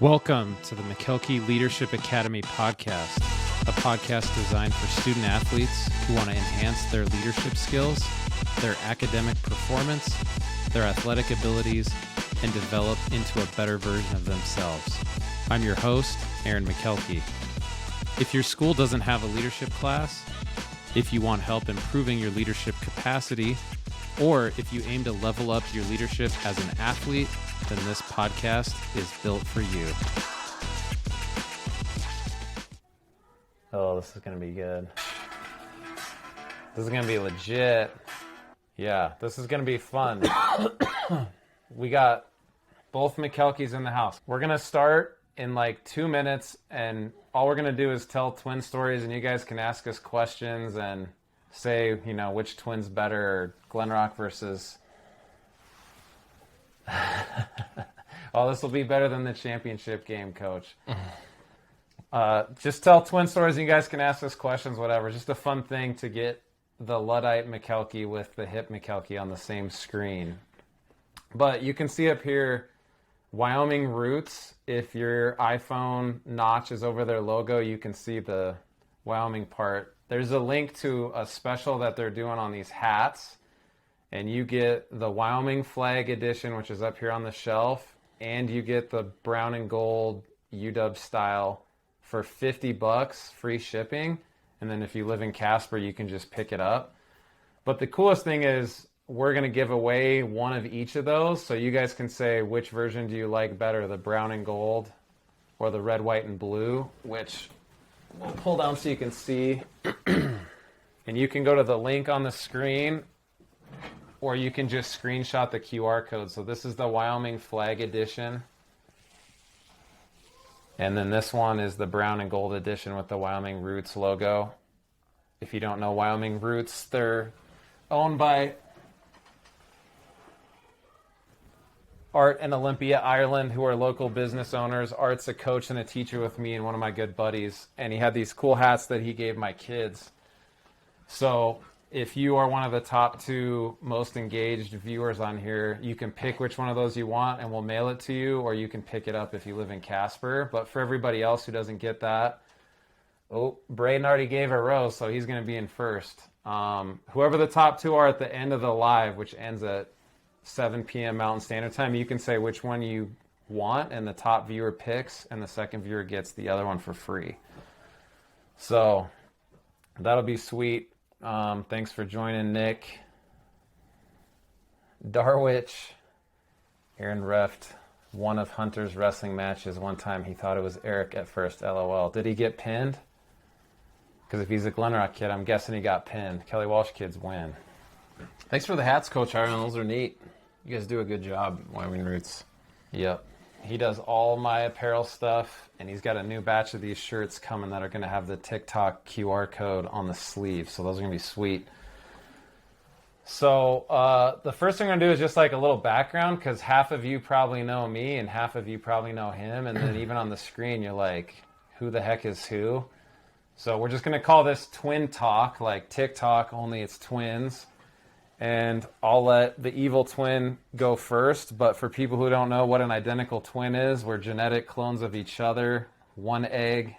Welcome to the Makelky Leadership Academy podcast, a podcast designed for student athletes who want to enhance their leadership skills, their academic performance, their athletic abilities, and develop into a better version of themselves. I'm your host, Aaron Makelky. If your school doesn't have a leadership class, if you want help improving your leadership capacity, or if you aim to level up your leadership as an athlete, then this podcast is built for you. Oh, this is going to be good. This is going to be legit. Yeah, this is going to be fun. We got both Makelkys in the house. We're going to start in like 2 minutes, and all we're going to do is tell twin stories, and you guys can ask us questions and say, you know, which twin's better, or Glen Rock versus... Oh, this will be better than the championship game, Coach. Just tell twin stories, and you guys can ask us questions, whatever. Just a fun thing to get the Luddite Makelky with the hip Makelky on the same screen. But you can see up here, Wyoming Roots. If your iPhone notch is over their logo, you can see the Wyoming part. There's a link to a special that they're doing on these hats. And you get the Wyoming flag edition, which is up here on the shelf, and you get the brown and gold UW style for $50, free shipping. And then if you live in Casper, you can just pick it up. But the coolest thing is we're going to give away one of each of those. So you guys can say, which version do you like better, the brown and gold or the red, white, and blue, which we'll pull down so you can see. And you can go to the link on the screen, or you can just screenshot the QR code. So this is the Wyoming flag edition. And then this one is the brown and gold edition with the Wyoming Roots logo. If you don't know Wyoming Roots, they're owned by Art and Olympia Ireland, who are local business owners. Art's a coach and a teacher with me and one of my good buddies. And he had these cool hats that he gave my kids. So if you are one of the top 2 most engaged viewers on here, you can pick which one of those you want and we'll mail it to you, or you can pick it up if you live in Casper. But for everybody else who doesn't get that, Braden already gave a rose, so he's going to be in first. Whoever the top 2 are at the end of the live, which ends at 7 p.m. Mountain Standard Time, you can say which one you want, and the top viewer picks, and the second viewer gets the other one for free. So that'll be sweet. Thanks for joining, Nick. Darwich. Aaron reffed one of Hunter's wrestling matches one time. He thought it was Eric at first, LOL. Did he get pinned? Because if he's a Glen Rock kid, I'm guessing he got pinned. Kelly Walsh kids win. Thanks for the hats, Coach Ireland. Those are neat. You guys do a good job, Wyoming Roots. Yep. He does all my apparel stuff, and he's got a new batch of these shirts coming that are going to have the TikTok QR code on the sleeve, so those are going to be sweet. So the first thing I'm going to do is just like a little background, because half of you probably know me and half of you probably know him, and then even on the screen you're like, who the heck is who? So we're just going to call this Twin Talk, like TikTok, only it's twins. And I'll let the evil twin go first, but for people who don't know what an identical twin is, we're genetic clones of each other, one egg,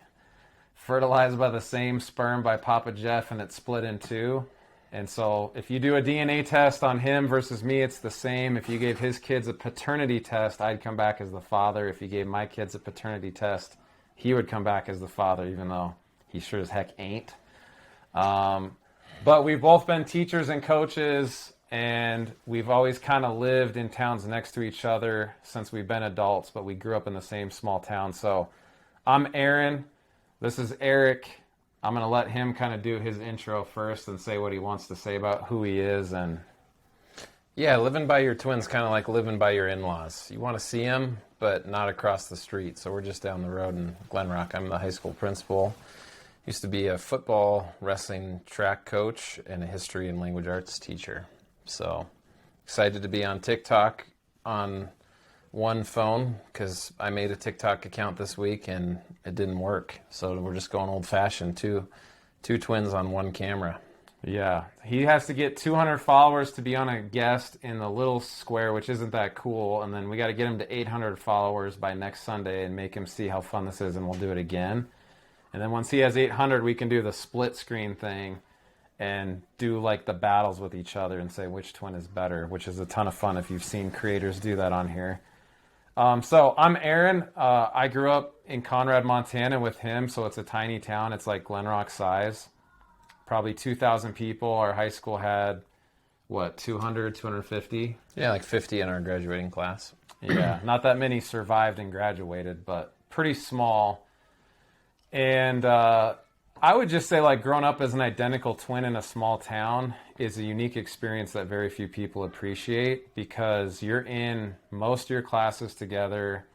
fertilized by the same sperm by Papa Jeff, and it's split in 2. And so if you do a DNA test on him versus me, it's the same. If you gave his kids a paternity test, I'd come back as the father. If you gave my kids a paternity test, he would come back as the father, even though he sure as heck ain't. But we've both been teachers and coaches, and we've always kind of lived in towns next to each other since we've been adults, but we grew up in the same small town. So I'm Aaron. This is Eric. I'm going to let him kind of do his intro first and say what he wants to say about who he is. And yeah, living by your twins kind of like living by your in-laws. You want to see them, but not across the street. So we're just down the road in Glen Rock. I'm the high school principal. Used to be a football, wrestling, track coach, and a history and language arts teacher. So excited to be on TikTok on one phone, because I made a TikTok account this week and it didn't work. So we're just going old-fashioned, two twins on one camera. Yeah, he has to get 200 followers to be on a guest in the little square, which isn't that cool. And then we got to get him to 800 followers by next Sunday and make him see how fun this is, and we'll do it again. And then once he has 800, we can do the split screen thing and do like the battles with each other and say which twin is better, which is a ton of fun if you've seen creators do that on here. So I'm Aaron. I grew up in Conrad, Montana with him, so it's a tiny town. It's like Glen Rock size. Probably 2,000 people. Our high school had, what, 200, 250? Yeah, like 50 in our graduating class. Yeah, not that many survived and graduated, but pretty small. And I would just say, like, growing up as an identical twin in a small town is a unique experience that very few people appreciate, because you're in most of your classes together.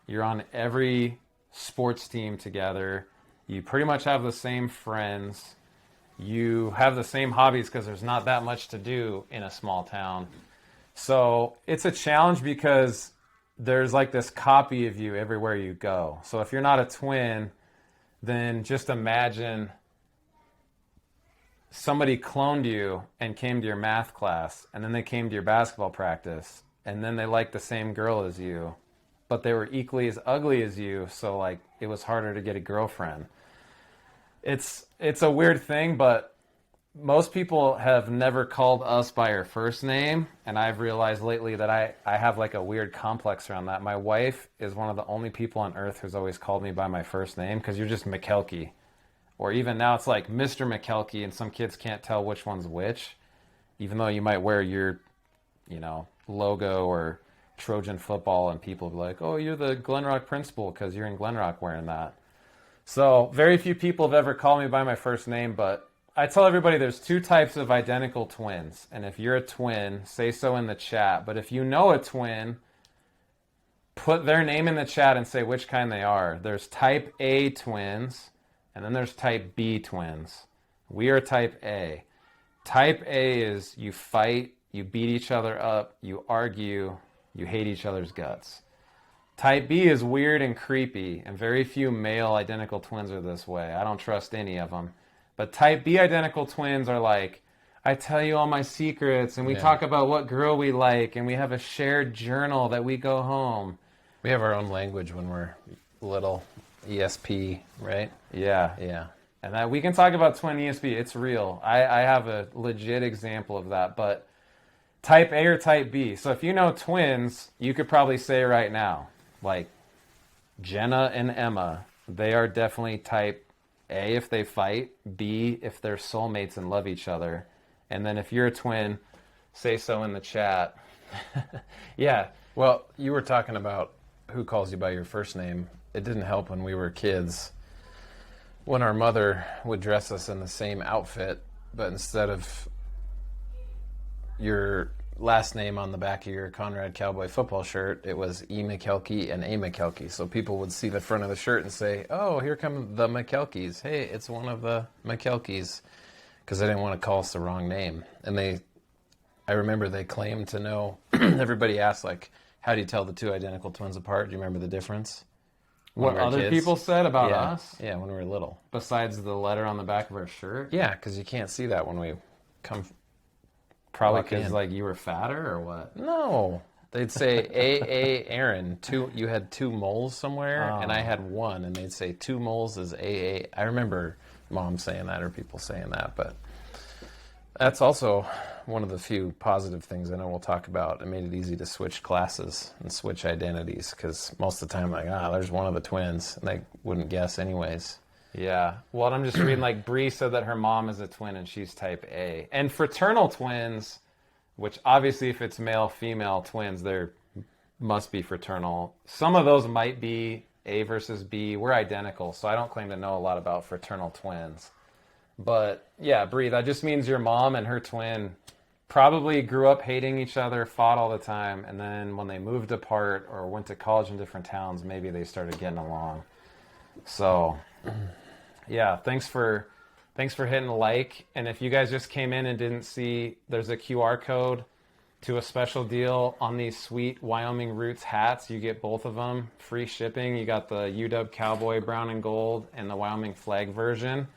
You're on every sports team together. You pretty much have the same friends. You have the same hobbies because there's not that much to do in a small town. So it's a challenge because there's like this copy of you everywhere you go. So if you're not a twin, then just imagine somebody cloned you and came to your math class, and then they came to your basketball practice, and then they liked the same girl as you, but they were equally as ugly as you, so like it was harder to get a girlfriend. It's a weird thing, but most people have never called us by our first name, and I've realized lately that I have like a weird complex around that. My wife is one of the only people on earth who's always called me by my first name, because you're just Makelky. Or even now it's like Mr. Makelky, and some kids can't tell which one's which, even though you might wear your, logo or Trojan football, and people will be like, oh, you're the Glen Rock principal because you're in Glen Rock wearing that. So very few people have ever called me by my first name, but I tell everybody there's two types of identical twins. And if you're a twin, say so in the chat. But if you know a twin, put their name in the chat and say which kind they are. There's type A twins, and then there's type B twins. We are type A. Type A is you fight, you beat each other up, you argue, you hate each other's guts. Type B is weird and creepy, and very few male identical twins are this way. I don't trust any of them. But type B identical twins are like, I tell you all my secrets, and we talk about what girl we like, and we have a shared journal that we go home. We have our own language when we're little. ESP, right? Yeah. Yeah. And that we can talk about twin ESP. It's real. I have a legit example of that. But type A or type B. So if you know twins, you could probably say right now, like Jenna and Emma, they are definitely type A if they fight, B if they're soulmates and love each other. And then if you're a twin, say so in the chat. Yeah. Well, you were talking about who calls you by your first name. It didn't help when we were kids, when our mother would dress us in the same outfit, but instead of your last name on the back of your Conrad Cowboy football shirt, it was E. Makelky and A. Makelky. So people would see the front of the shirt and say, oh, here come the Makelkys. Hey, it's one of the Makelkys, because they didn't want to call us the wrong name. And I remember they claimed to know, everybody asked, like, how do you tell the two identical twins apart? Do you remember the difference? What other people said about us? Yeah, when we were little. Besides the letter on the back of our shirt? Yeah, because you can't see that when we come. Probably because like you were fatter or what? No. They'd say, A. Aaron, you had 2 moles somewhere, and I had 1, and they'd say 2 moles is A. I remember Mom saying that or people saying that, but that's also one of the few positive things I know we'll talk about. It made it easy to switch classes and switch identities, because most of the time, like, there's one of the twins, and they wouldn't guess anyways. Yeah. Well, I'm just reading, like, Bree said that her mom is a twin and she's type A. And fraternal twins, which obviously if it's male-female twins, there must be fraternal. Some of those might be A versus B. We're identical, so I don't claim to know a lot about fraternal twins. But, yeah, Bree, that just means your mom and her twin probably grew up hating each other, fought all the time, and then when they moved apart or went to college in different towns, maybe they started getting along. So, yeah, thanks for hitting like. And if you guys just came in and didn't see, there's a QR code to a special deal on these sweet Wyoming Roots hats. You get both of them, free shipping. You got the UW Cowboy brown and gold and the Wyoming flag version.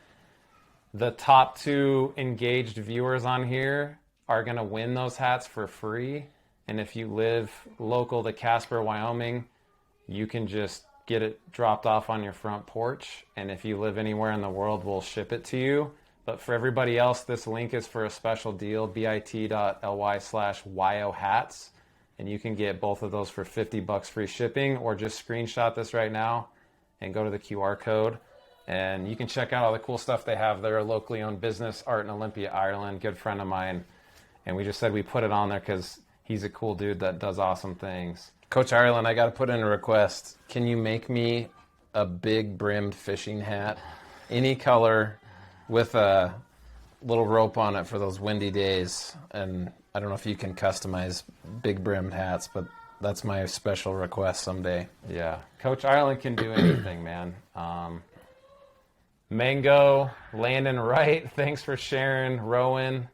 The top 2 engaged viewers on here are going to win those hats for free. And if you live local to Casper, Wyoming, you can just get it dropped off on your front porch. And if you live anywhere in the world, we'll ship it to you. But for everybody else, this link is for a special deal, bit.ly/YOHats. And you can get both of those for $50 free shipping, or just screenshot this right now and go to the QR code. And you can check out all the cool stuff they have. They're a locally owned business, Art in Olympia, Ireland, good friend of mine. And we just said we put it on there because he's a cool dude that does awesome things. Coach Ireland, I got to put in a request. Can you make me a big brimmed fishing hat, any color, with a little rope on it for those windy days? And I don't know if you can customize big brimmed hats, but that's my special request someday. Yeah, Coach Ireland can do anything, man. Mango, Landon Wright, thanks for sharing. Rowan,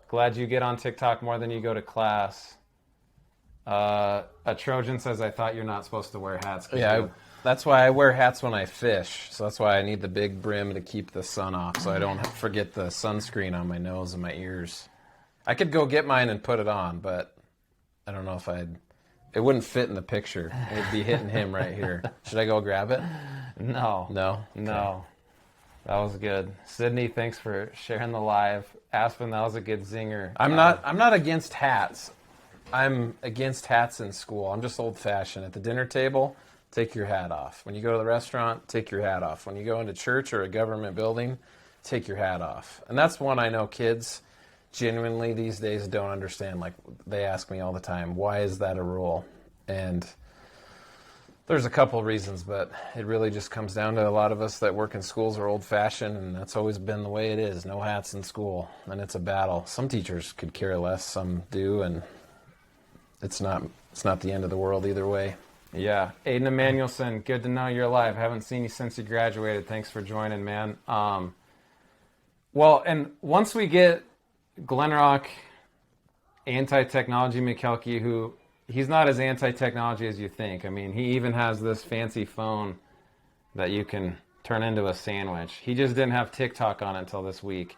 glad you get on TikTok more than you go to class. A Trojan says, I thought you're not supposed to wear hats. Yeah, that's why I wear hats when I fish. So that's why I need the big brim to keep the sun off, so I don't forget the sunscreen on my nose and my ears. I could go get mine and put it on, but I don't know if it wouldn't fit in the picture. It'd be hitting him right here. Should I go grab it? No. No? No. Okay. That was good. Sydney, thanks for sharing the live. Aspen, that was a good zinger. I'm not against hats. I'm against hats in school. I'm just old-fashioned. At the dinner table, take your hat off. When you go to the restaurant, take your hat off. When you go into church or a government building, take your hat off. And that's one I know kids genuinely these days don't understand. Like, they ask me all the time, why is that a rule? And there's a couple reasons, but it really just comes down to a lot of us that work in schools are old-fashioned, and that's always been the way it is. No hats in school, and it's a battle. Some teachers could care less, some do, and it's not the end of the world either way. Yeah. Aiden Emanuelson, good to know you're alive. Haven't seen you since you graduated. Thanks for joining, man. Well, and once we get Glenrock anti-technology Makelky, who he's not as anti-technology as you think. I mean, he even has this fancy phone that you can turn into a sandwich. He just didn't have TikTok on it until this week.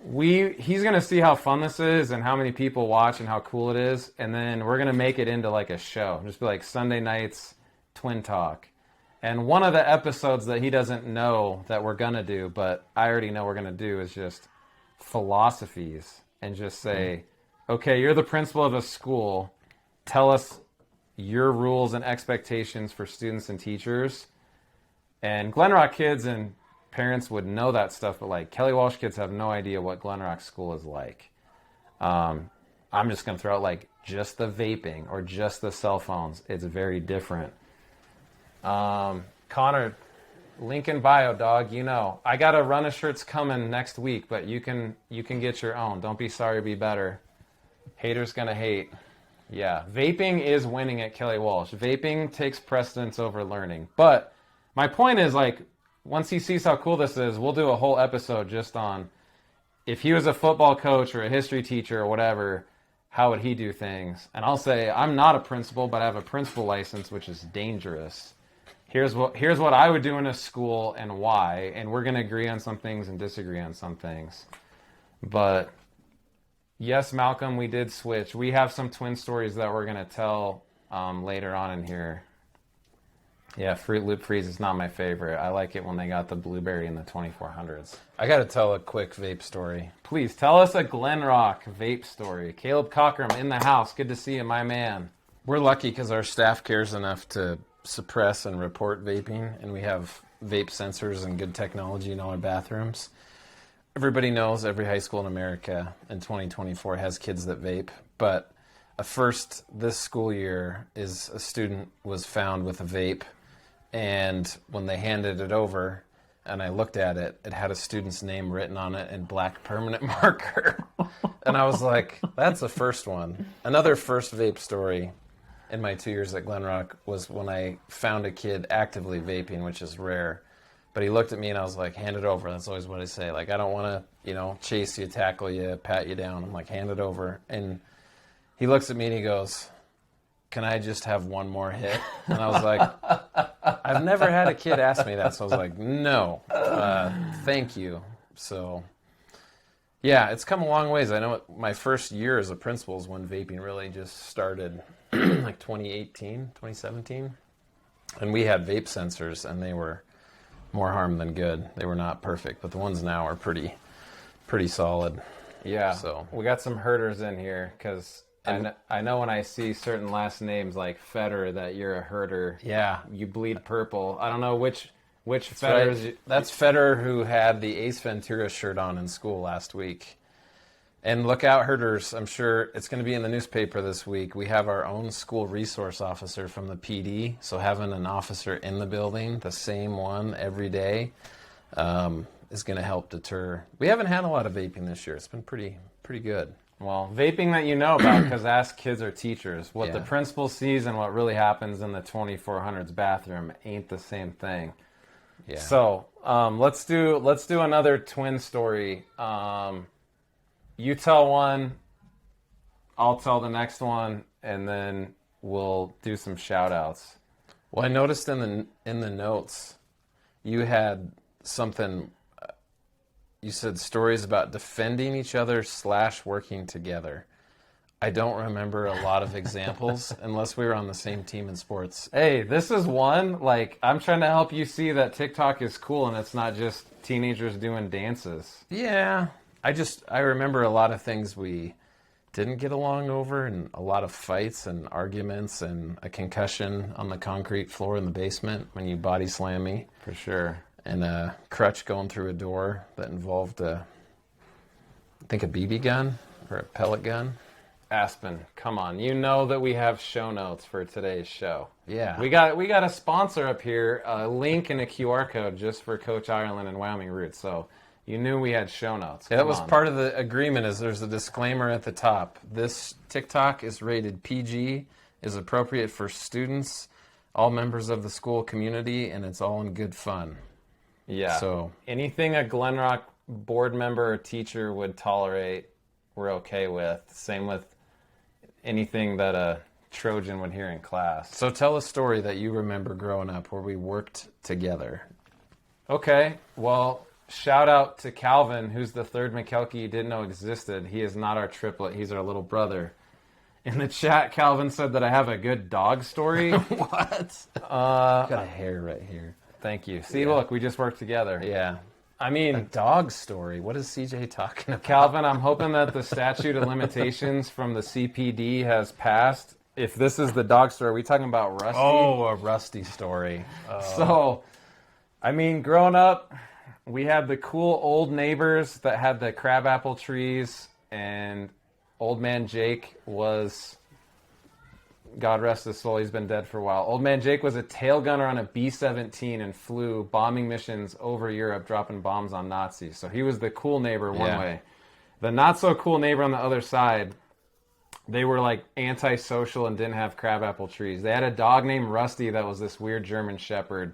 He's going to see how fun this is and how many people watch and how cool it is, and then we're going to make it into like a show. Just be like Sunday nights Twin Talk. And one of the episodes that he doesn't know that we're going to do, but I already know we're going to do, is just philosophies, and just say, okay, you're the principal of a school. Tell us your rules and expectations for students and teachers. And Glenrock kids and parents would know that stuff, but like Kelly Walsh kids have no idea what Glenrock school is like. I'm just going to throw out like just the vaping or just the cell phones. It's very different. Connor, link in bio, dog. You know, I got a run of shirts coming next week, but you can get your own. Don't be sorry, be better. Haters gonna hate. Yeah, vaping is winning at Kelly Walsh. Vaping takes precedence over learning. But my point is, like, once he sees how cool this is, we'll do a whole episode just on if he was a football coach or a history teacher or whatever, how would he do things? And I'll say, I'm not a principal, but I have a principal license, which is dangerous. Here's what I would do in a school and why, and we're going to agree on some things and disagree on some things. But yes, Malcolm, we did switch. We have some twin stories that we're going to tell later on in here. Yeah, Fruit Loop Freeze is not my favorite. I like it when they got the blueberry in the 2400s. I got to tell a quick vape story. Please, tell us a Glenrock vape story. Caleb Cockrum in the house. Good to see you, my man. We're lucky because our staff cares enough to suppress and report vaping, and we have vape sensors and good technology in all our bathrooms. Everybody knows every high school in America in 2024 has kids that vape, but a first this school year is a student was found with a vape, and when they handed it over and I looked at it, it had a student's name written on it in black permanent marker. And I was like, that's the first one. Another first vape story in my 2 years at Glenrock was when I found a kid actively vaping, which is rare. But he looked at me and I was like, hand it over. That's always what I say. Like, I don't want to, chase you, tackle you, pat you down. I'm like, hand it over. And he looks at me and he goes, can I just have one more hit? And I was like, I've never had a kid ask me that. So I was like, no, thank you. So, yeah, it's come a long ways. I know my first year as a principal is when vaping really just started, like 2018, 2017. And we had vape sensors, and they were more harm than good. They were not perfect, but the ones now are pretty solid. Yeah. So we got some herders in here because I know when I see certain last names like Feder that you're a herder. Yeah. You bleed purple. I don't know which That's Feders. right. That's Feder, who had the Ace Ventura shirt on in school last week. And look out, herders. I'm sure it's going to be in the newspaper this week. We have our own school resource officer from the PD. So having an officer in the building, the same one every day, is going to help deter. We haven't had a lot of vaping this year. It's been pretty good. Well, vaping that you know about, because ask kids or teachers. What the Yeah. principal sees and what really happens in the 2400s bathroom ain't the same thing. Yeah. So let's do another twin story. You tell one, I'll tell the next one, and then we'll do some shout outs. Well, I noticed in the notes you had something. You said stories about defending each other / working together. I don't remember a lot of examples unless we were on the same team in sports. Hey, this is one. Like, I'm trying to help you see that TikTok is cool and it's not just teenagers doing dances. Yeah, I remember a lot of things we didn't get along over, and a lot of fights and arguments, and a concussion on the concrete floor in the basement when you body slam me. For sure. And a crutch going through a door that involved I think a BB gun or a pellet gun. Aspen, come on. You know that we have show notes for today's show. Yeah. We got a sponsor up here, a link and a QR code just for Coach Ireland and Wyoming Roots. So you knew we had show notes. Yeah, that was part of the agreement. Is there's a disclaimer at the top. This TikTok is rated PG, is appropriate for students, all members of the school community, and it's all in good fun. Yeah. So anything a Glenrock board member or teacher would tolerate, we're okay with. Same with anything that a Trojan would hear in class. So tell a story that you remember growing up where we worked together. Okay. Well, shout out to Calvin, who's the third Makelky you didn't know existed. He is not our triplet. He's our little brother. In the chat, Calvin said that I have a good dog story. What? Got a hair right here. Thank you. See, look, we just worked together. Yeah. I A mean, dog story. What is CJ talking about? Calvin, I'm hoping that the statute of limitations from the CPD has passed. If this is the dog story, are we talking about Rusty? Oh, a Rusty story. So, I mean, growing up, we had the cool old neighbors that had the crabapple trees, and old man Jake was, God rest his soul, he's been dead for a while. Old man Jake was a tail gunner on a B-17 and flew bombing missions over Europe, dropping bombs on Nazis. So he was the cool neighbor one way. The not so cool neighbor on the other side, they were like antisocial and didn't have crabapple trees. They had a dog named Rusty that was this weird German shepherd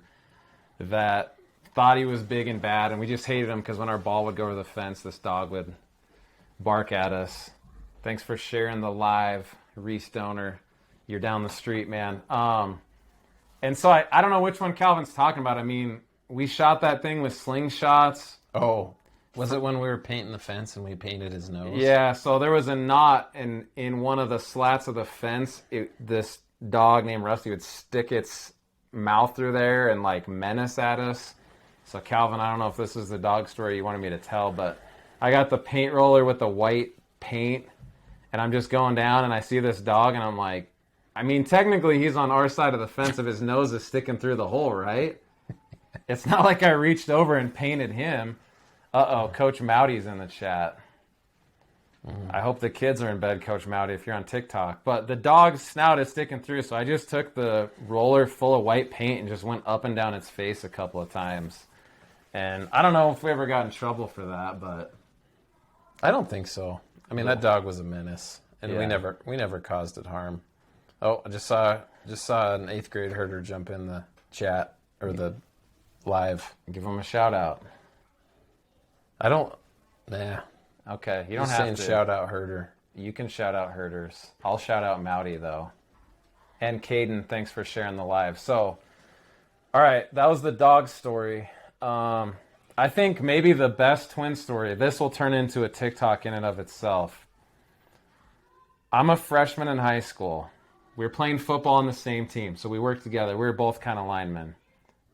that thought he was big and bad, and we just hated him because when our ball would go over the fence, this dog would bark at us. Thanks for sharing the live, Reese Stoner. You're down the street, man. And so I don't know which one Calvin's talking about. I mean, we shot that thing with slingshots. Oh, was it when we were painting the fence and we painted his nose? Yeah, so there was a knot in one of the slats of the fence. This dog named Rusty would stick its mouth through there and like menace at us. So Calvin, I don't know if this is the dog story you wanted me to tell, but I got the paint roller with the white paint, and I'm just going down and I see this dog and I'm like, I mean, technically he's on our side of the fence if his nose is sticking through the hole, right? It's not like I reached over and painted him. Uh-oh, Coach Mowdy's in the chat. I hope the kids are in bed, Coach Mowdy, if you're on TikTok. But the dog's snout is sticking through, so I just took the roller full of white paint and just went up and down its face a couple of times. And I don't know if we ever got in trouble for that, but I don't think so. I mean, that dog was a menace, and Yeah. we never caused it harm. Oh, I just saw an 8th grade herder jump in the chat or the live. give him a shout out. I don't. Nah. Okay, you don't Just have saying to. shout out herder. You can shout out herders. I'll shout out Mowdy, though. And Caden, thanks for sharing the live. So, all right, that was the dog story. I I think maybe the best twin story, this will turn into a TikTok in and of itself. I'm a freshman in high school. We were playing football on the same team, so we worked together. We were both kind of linemen.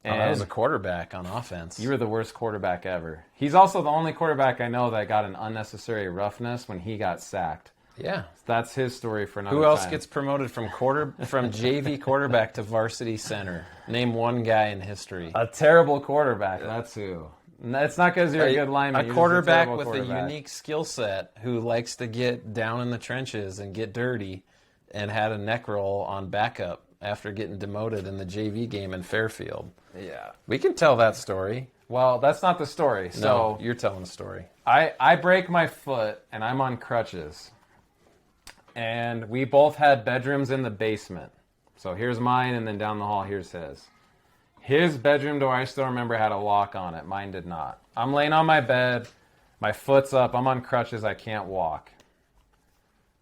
And I was a quarterback on offense. You were the worst quarterback ever. He's also the only quarterback I know that got an unnecessary roughness when he got sacked. Yeah. That's his story for another Who else time. gets promoted from JV quarterback to varsity center? Name one guy in history. A terrible quarterback, that's who. It's not because you're a good lineman. A quarterback with a unique skill set who likes to get down in the trenches and get dirty and had a neck roll on backup after getting demoted in the JV game in Fairfield. Yeah. We can tell that story. Well, that's not the story. So No, you're telling the story. I break my foot, and I'm on crutches. And we both had bedrooms in the basement. So here's mine, and then down the hall, here's his. His bedroom door, I still remember, had a lock on it. Mine did not. I'm laying on my bed. My foot's up. I'm on crutches. I can't walk.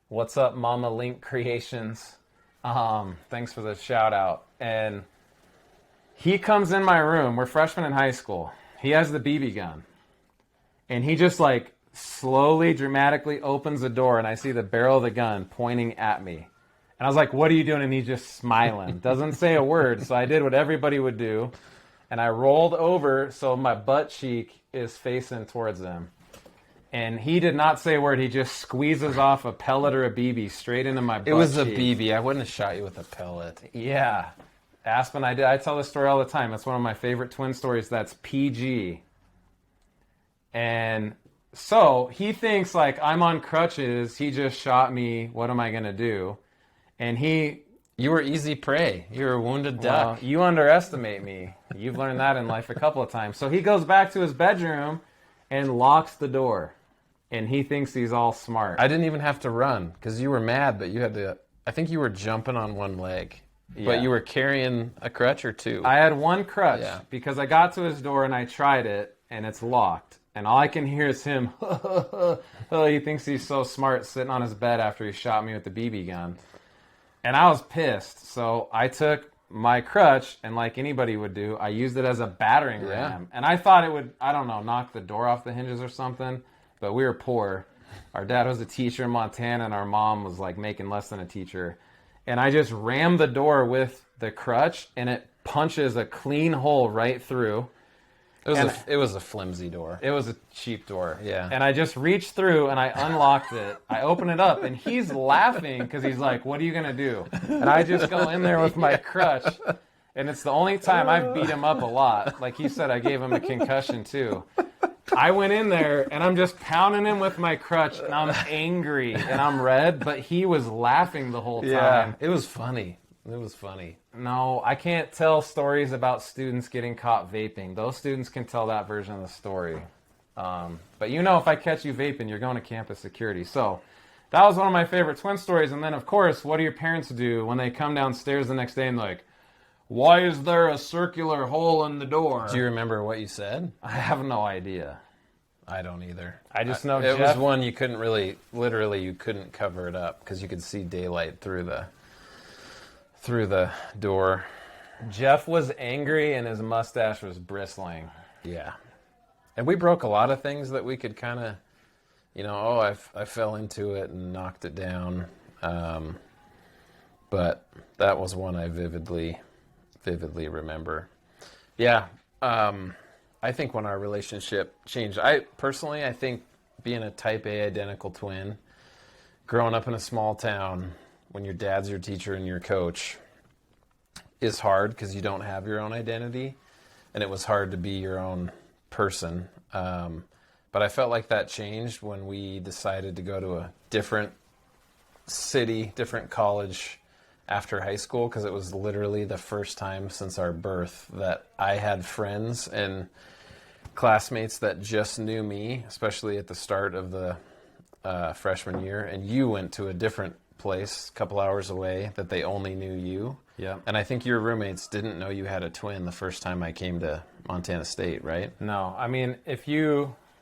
What's up, Mama Link Creations? Thanks for the shout out. And he comes in my room. We're freshmen in high school. He has the BB gun. And he just like slowly, dramatically opens the door, and I see the barrel of the gun pointing at me. And I was like, what are you doing? And he's just smiling. Doesn't say a word. So I did what everybody would do. And I rolled over so my butt cheek is facing towards him. And he did not say a word. He just squeezes off a pellet or a BB straight into my butt cheek. It was a BB. I wouldn't have shot you with a pellet. Yeah. Aspen, I tell this story all the time. It's one of my favorite twin stories that's PG. And so he thinks like I'm on crutches. He just shot me. What am I going to do? And you were easy prey. You were a wounded duck. Well, you underestimate me. You've learned that in life a couple of times. So he goes back to his bedroom and locks the door. And he thinks he's all smart. I didn't even have to run because you were mad, but you had to. I think you were jumping on one leg, but you were carrying a crutch or two. I had one crutch because I got to his door and I tried it and it's locked. And all I can hear is him. He thinks he's so smart sitting on his bed after he shot me with the BB gun. And I was pissed. So I took my crutch and like anybody would do, I used it as a battering ram. And I thought it would, I don't know, knock the door off the hinges or something. But we were poor. Our dad was a teacher in Montana and our mom was like making less than a teacher. And I just rammed the door with the crutch and it punches a clean hole right through. It was a flimsy door. It was a cheap door. Yeah. And I just reached through and I unlocked it. I open it up and he's laughing because he's like, what are you going to do? And I just go in there with my crutch. And it's the only time I've beat him up a lot. Like he said, I gave him a concussion too. I went in there and I'm just pounding him with my crutch and I'm angry and I'm red, but he was laughing the whole time. Yeah, it was funny. It was funny. No, I can't tell stories about students getting caught vaping. Those students can tell that version of the story. But you know, if I catch you vaping, you're going to campus security. So that was one of my favorite twin stories. And then, of course, what do your parents do when they come downstairs the next day and like, why is there a circular hole in the door? Do you remember what you said? I have no idea. I don't either. I just know it Jeff, was one you couldn't really, literally, you couldn't cover it up because you could see daylight through the door. Jeff was angry and his mustache was bristling. Yeah. And we broke a lot of things that we could kind of, I fell into it and knocked it down. But that was one I vividly remember. Yeah. I think when our relationship changed, I think being a type A identical twin, growing up in a small town, when your dad's your teacher and your coach, is hard because you don't have your own identity, and it was hard to be your own person. But I felt like that changed when we decided to go to a different city, different college after high school, because it was literally the first time since our birth that I had friends and classmates that just knew me, especially at the start of the freshman year, and you went to a different place a couple hours away that they only knew you. Yeah. And I think your roommates didn't know you had a twin the first time I came to Montana State, right? No. I mean,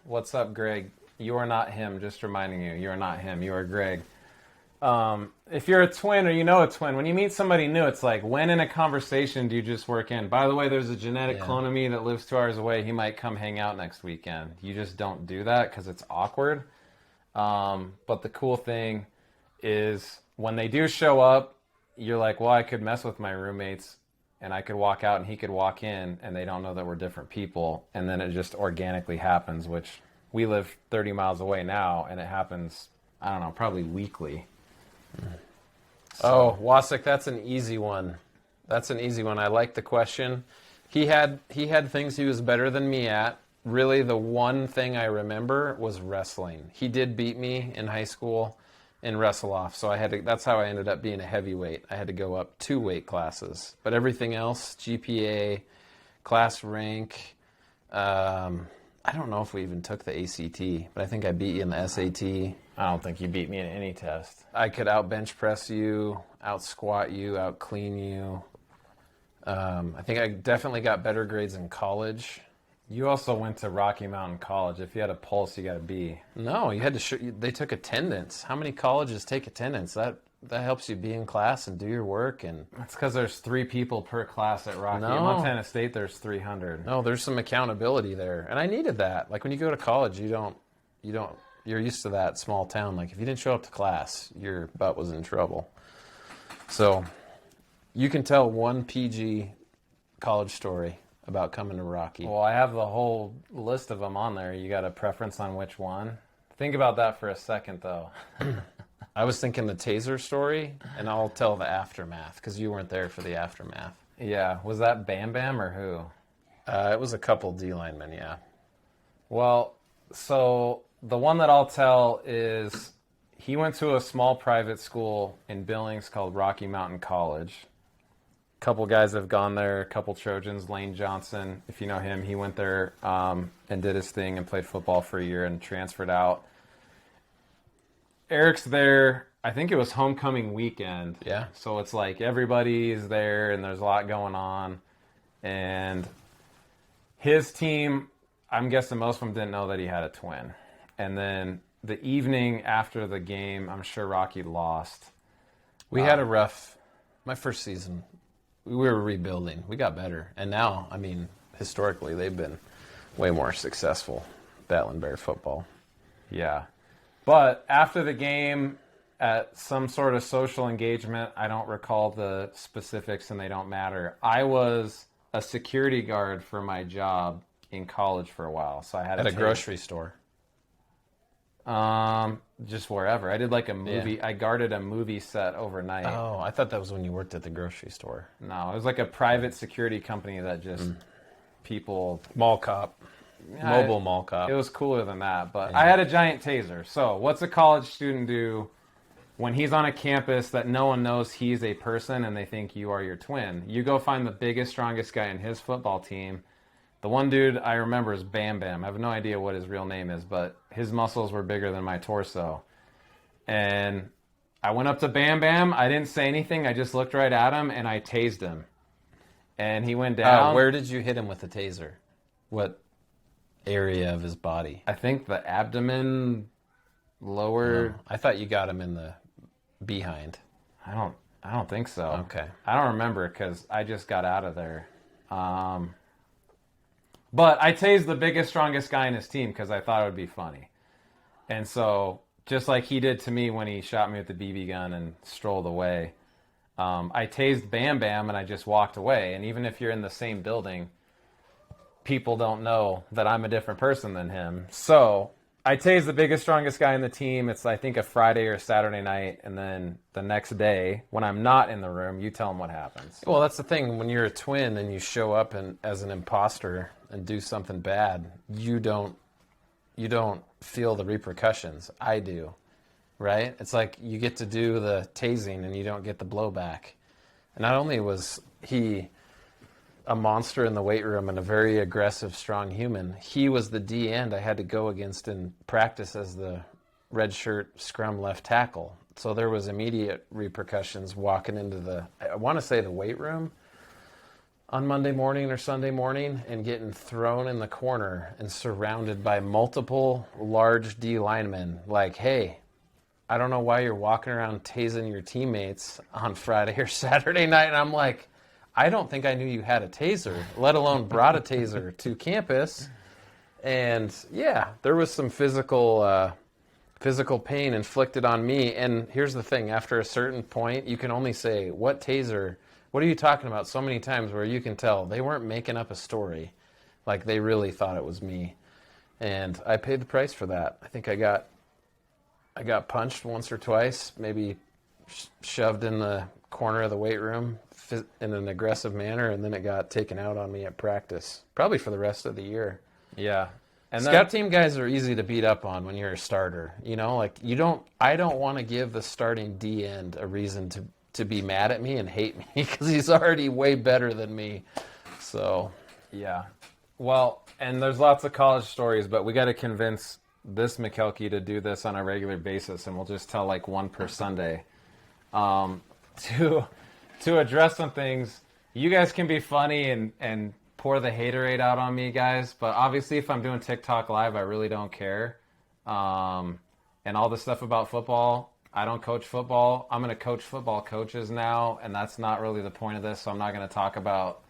what's up, Greg? You are not him, just reminding you. You are not him. You are Greg. if you're a twin or you know a twin, when you meet somebody new, it's like, when in a conversation do you just work in? By the way, there's a genetic clone of me that lives 2 hours away. He might come hang out next weekend. You just don't do that because it's awkward. But the cool thing is when they do show up, you're like, well, I could mess with my roommates and I could walk out and he could walk in and they don't know that we're different people. And then it just organically happens, which we live 30 miles away now and it happens, I don't know, probably weekly. Oh, Wasik, that's an easy one. That's an easy one. I like the question. He had things he was better than me at. Really, the one thing I remember was wrestling. He did beat me in high school in wrestle off, so that's how I ended up being a heavyweight. I had to go up 2 weight classes. But everything else, GPA, class rank, I don't know if we even took the ACT, but I think I beat you in the SAT. I don't think you beat me in any test. I could out bench press you, out squat you, out clean you. I think I definitely got better grades in college. You also went to Rocky Mountain College. If you had a pulse, you got a B. No, you had to. They took attendance. How many colleges take attendance? That helps you be in class and do your work. And that's because there's 3 people per class at Rocky. No. At Montana State, there's 300. No, there's some accountability there, and I needed that. Like when you go to college, you're used to that small town. Like if you didn't show up to class, your butt was in trouble. So you can tell one PG college story about coming to Rocky. Well, I have the whole list of them on there. You got a preference on which one? Think about that for a second, though. I was thinking the taser story, and I'll tell the aftermath because you weren't there for the aftermath. Yeah. Was that Bam Bam or who? It was a couple D linemen, yeah. Well, so the one that I'll tell is he went to a small private school in Billings called Rocky Mountain College. A couple guys have gone there, a couple Trojans. Lane Johnson, if you know him, he went there and did his thing and played football for a year and transferred out. Eric's there, I think it was homecoming weekend. Yeah. So it's like everybody's there and there's a lot going on. And his team, I'm guessing most of them didn't know that he had a twin. And then the evening after the game, I'm sure Rocky lost. We had a rough, my first season, we were rebuilding. We got better. And now, I mean, historically, they've been way more successful, Battling Bear football. Yeah. But after the game, at some sort of social engagement, I don't recall the specifics and they don't matter. I was a security guard for my job in college for a while. So I had at a grocery store. Just wherever. I did like a movie. Yeah. I guarded a movie set overnight. Oh, I thought that was when you worked at the grocery store. No, it was like a private security company that just people... Mall cop. Mobile mall cop. It was cooler than that, but I had a giant taser. So what's a college student do when he's on a campus that no one knows he's a person and they think you are your twin? You go find the biggest, strongest guy in his football team. The one dude I remember is Bam Bam. I have no idea what his real name is, but his muscles were bigger than my torso. And I went up to Bam Bam. I didn't say anything. I just looked right at him, and I tased him. And he went down. Where did you hit him with the taser? What area of his body? I think the abdomen, lower. No, I thought you got him in the behind. I don't think so. Okay. I don't remember because I just got out of there. But I tased the biggest, strongest guy in his team because I thought it would be funny. And so, just like he did to me when he shot me with the BB gun and strolled away, I tased Bam Bam and I just walked away. And even if you're in the same building, people don't know that I'm a different person than him. So I tased the biggest, strongest guy in the team. It's, I think, a Friday or Saturday night. And then the next day, when I'm not in the room, you tell them what happens. Well, that's the thing. When you're a twin and you show up as an imposter and do something bad, you don't feel the repercussions. I do, right? It's like you get to do the tasing and you don't get the blowback. And not only was he a monster in the weight room and a very aggressive, strong human, he was the D end I had to go against in practice as the red shirt scrum left tackle. So there was immediate repercussions walking into I want to say the weight room on Monday morning or Sunday morning and getting thrown in the corner and surrounded by multiple large D linemen like, hey, I don't know why you're walking around tasing your teammates on Friday or Saturday night. And I'm like, I don't think I knew you had a taser, let alone brought a taser to campus. And yeah, there was some physical pain inflicted on me. And here's the thing, after a certain point, you can only say, what taser? What are you talking about? So many times where you can tell they weren't making up a story. Like they really thought it was me. And I paid the price for that. I think I got punched once or twice, maybe shoved in the corner of the weight room in an aggressive manner, and then it got taken out on me at practice, probably for the rest of the year. Yeah. And Scout team guys are easy to beat up on when you're a starter. You know, like I don't want to give the starting D end a reason to be mad at me and hate me because he's already way better than me. So, yeah. Well, and there's lots of college stories, but we got to convince this Makelky to do this on a regular basis, and we'll just tell like one per Sunday. To address some things, you guys can be funny and pour the haterade out on me, guys, but obviously if I'm doing TikTok live, I really don't care. And all the stuff about football, I don't coach football. I'm going to coach football coaches now, and that's not really the point of this, so I'm not going to talk about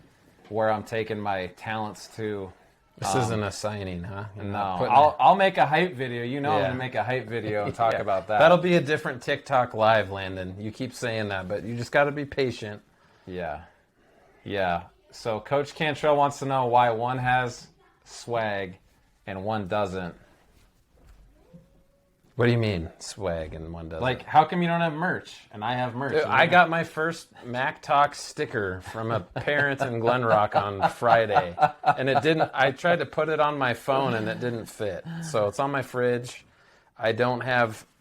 where I'm taking my talents to. This isn't a signing, huh? No, I'll make a hype video. You know, I'm going to make a hype video and talk about that. That'll be a different TikTok live, Landon. You keep saying that, but you just got to be patient. Yeah. Yeah. So Coach Cantrell wants to know why one has swag and one doesn't. What do you mean, swag and one doesn't? Like, how come you don't have merch and I have merch? I got my first Mac Talk sticker from a parent in Glen Rock on Friday, and it didn't. I tried to put it on my phone, and it didn't fit. So it's on my fridge. I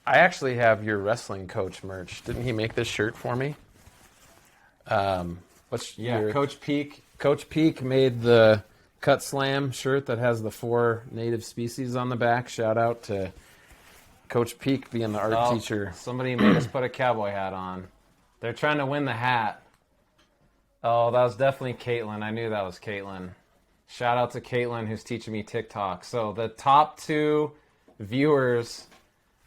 actually have your wrestling coach merch. Didn't he make this shirt for me? Coach Peak. Coach Peak made the Cut Slam shirt that has the 4 native species on the back. Shout out to Coach Peak being the art teacher. Somebody made us put a cowboy hat on. They're trying to win the hat. Oh, that was definitely Caitlin. I knew that was Caitlin. Shout out to Caitlin who's teaching me TikTok. So the top 2 viewers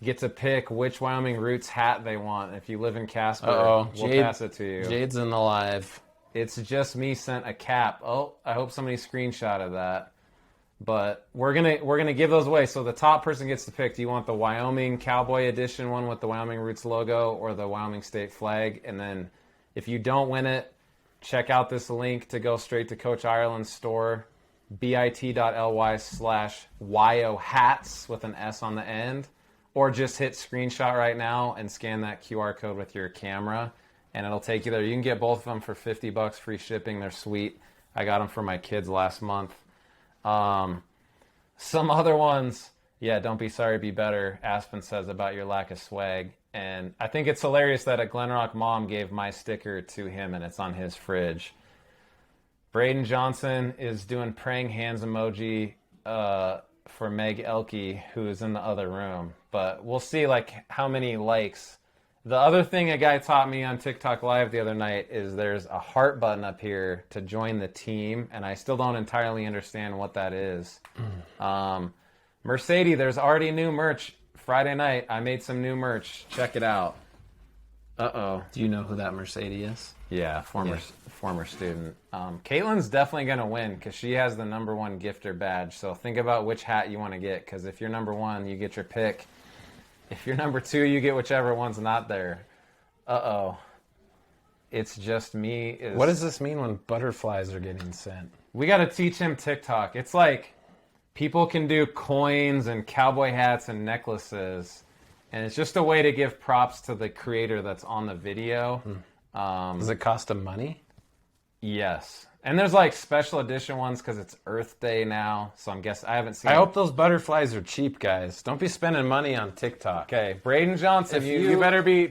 get to pick which Wyoming Roots hat they want. If you live in Casper, we'll pass it to you. Jade's in the live. It's just me sent a cap. Oh, I hope somebody screenshotted that. But we're gonna give those away. So the top person gets to pick. Do you want the Wyoming Cowboy Edition one with the Wyoming Roots logo or the Wyoming State flag? And then if you don't win it, check out this link to go straight to Coach Ireland's store, bit.ly/YOHats with an S on the end. Or just hit screenshot right now and scan that QR code with your camera, and it'll take you there. You can get both of them for $50 free shipping. They're sweet. I got them for my kids last month. Some other ones, don't be sorry, be better, Aspen says about your lack of swag. And I think it's hilarious that a Glenrock mom gave my sticker to him and it's on his fridge. Braden Johnson is doing praying hands emoji for Makelky, who is in the other room. But we'll see how many likes. The other thing a guy taught me on TikTok Live the other night is there's a heart button up here to join the team, and I still don't entirely understand what that is. Mercedes, there's already new merch. Friday night, I made some new merch. Check it out. Uh-oh. Do you know who that Mercedes is? Yeah, former student. Caitlin's definitely going to win because she has the #1 gifter badge. So think about which hat you want to get, because if you're #1, you get your pick. If you're #2, you get whichever one's not there. Uh-oh. It's just me. What does this mean when butterflies are getting sent? We got to teach him TikTok. It's like people can do coins and cowboy hats and necklaces, and it's just a way to give props to the creator that's on the video. Does it cost them money? Yes. And there's special edition ones because it's Earth Day now. So I haven't seen. I hope those butterflies are cheap, guys. Don't be spending money on TikTok. Okay, Braden Johnson, you better be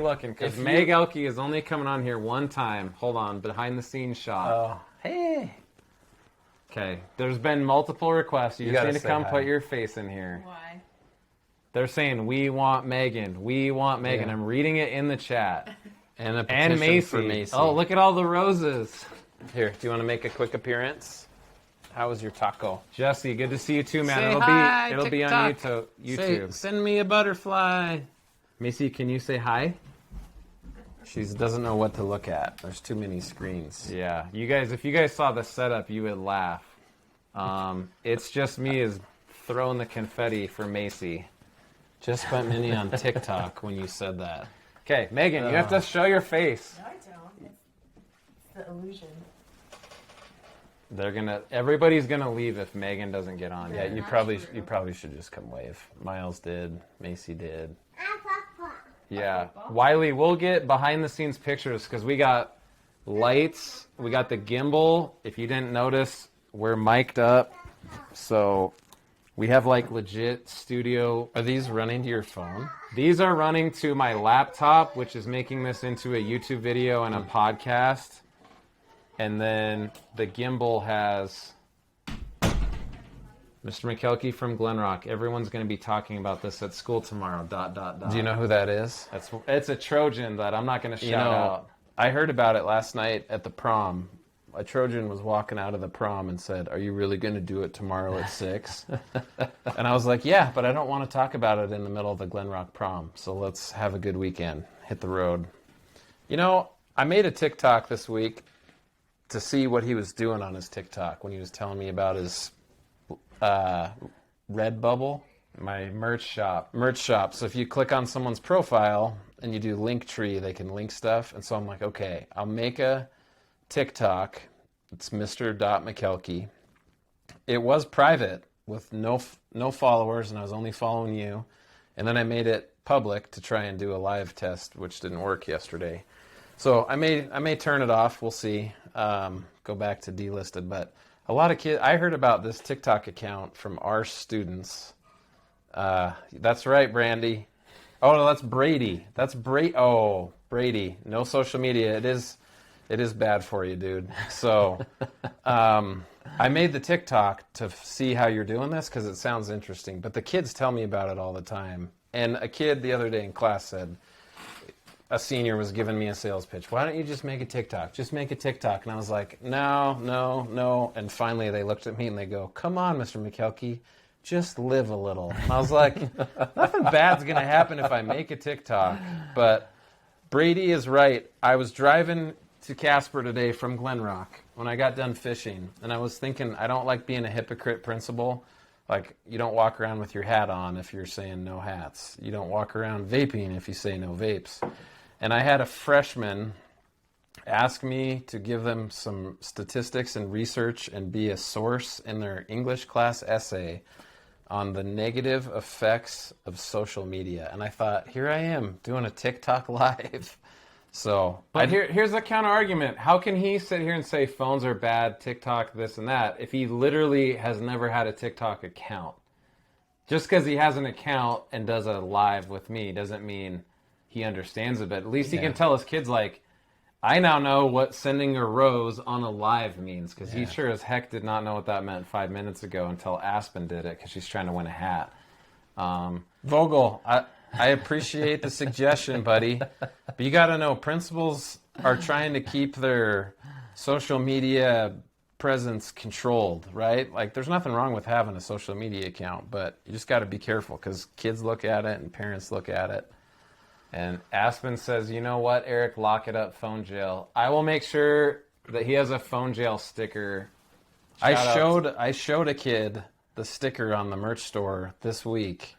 looking because Makelky is only coming on here one time. Hold on, behind the scenes shot. Oh, hey. Okay, there's been multiple requests. You just need to come put your face in here. Why? They're saying we want Megan. We want Megan. Yeah. I'm reading it in the chat. And a petition for Macy. Oh, look at all the roses. Here, do you want to make a quick appearance? How was your taco? Jesse, good to see you too, man. Say it'll hi, be it'll be on YouTube. Send me a butterfly. Macy, can you say hi? She doesn't know what to look at. There's too many screens. Yeah, you guys. If you guys saw the setup, you would laugh. It's just me is throwing the confetti for Macy. Just went mini on TikTok when you said that. Okay, Megan, you have to show your face. No, I don't. It's the illusion. Everybody's gonna leave if Megan doesn't get on. Yeah, yet. you probably should just come wave. Miles did. Macy did. Yeah, Wiley, we'll get behind the scenes pictures because we got lights, we got the gimbal. If you didn't notice, we're mic'd up, so we have like legit studio. Are these running to your phone? These are running to my laptop, which is making this into a YouTube video and a podcast. And then the gimbal has Mr. Makelky from Glenrock. Everyone's going to be talking about this at school tomorrow. ... Do you know who that is? It's a Trojan that I'm not going to shout out. I heard about it last night at the prom. A Trojan was walking out of the prom and said, "Are you really going to do it tomorrow at 6?" And I was like, "Yeah, but I don't want to talk about it in the middle of the Glenrock prom. So let's have a good weekend. Hit the road." You know, I made a TikTok this week to see what he was doing on his TikTok when he was telling me about his Redbubble. My merch shop. So if you click on someone's profile and you do Linktree, they can link stuff. And so I'm like, okay, I'll make a TikTok. It's Mr. Makelky. It was private with no followers, and I was only following you. And then I made it public to try and do a live test, which didn't work yesterday. So I may turn it off. We'll see. Go back to delisted. But a lot of kids. I heard about this TikTok account from our students. That's right, Brandy. Oh no, that's Brady. Oh, Brady. No social media. It is bad for you, dude. So I made the TikTok to see how you're doing this because it sounds interesting. But the kids tell me about it all the time. And a kid the other day in class said, a senior was giving me a sales pitch. Why don't you just make a TikTok? Just make a TikTok. And I was like, no. And finally they looked at me and they go, "Come on, Mr. Makelky, just live a little." And I was like, nothing bad's going to happen if I make a TikTok. But Brady is right. I was driving to Casper today from Glenrock when I got done fishing. And I was thinking, I don't like being a hypocrite principal. Like, you don't walk around with your hat on if you're saying no hats. You don't walk around vaping if you say no vapes. And I had a freshman ask me to give them some statistics and research and be a source in their English class essay on the negative effects of social media. And I thought, here I am doing a TikTok live. But here's the counter argument. How can he sit here and say phones are bad, TikTok, this and that, if he literally has never had a TikTok account? Just because he has an account and does a live with me doesn't mean he understands it. But at least he can tell his kids, like, I now know what sending a rose on a live means, because he sure as heck did not know what that meant 5 minutes ago until Aspen did it, because she's trying to win a hat. Vogel, I appreciate the suggestion, buddy. But you got to know, principals are trying to keep their social media presence controlled, right? Like, there's nothing wrong with having a social media account, but you just got to be careful because kids look at it and parents look at it. And Aspen says, "You know what, Eric, lock it up, phone jail." I will make sure that he has a phone jail sticker. I showed a kid the sticker on the merch store this week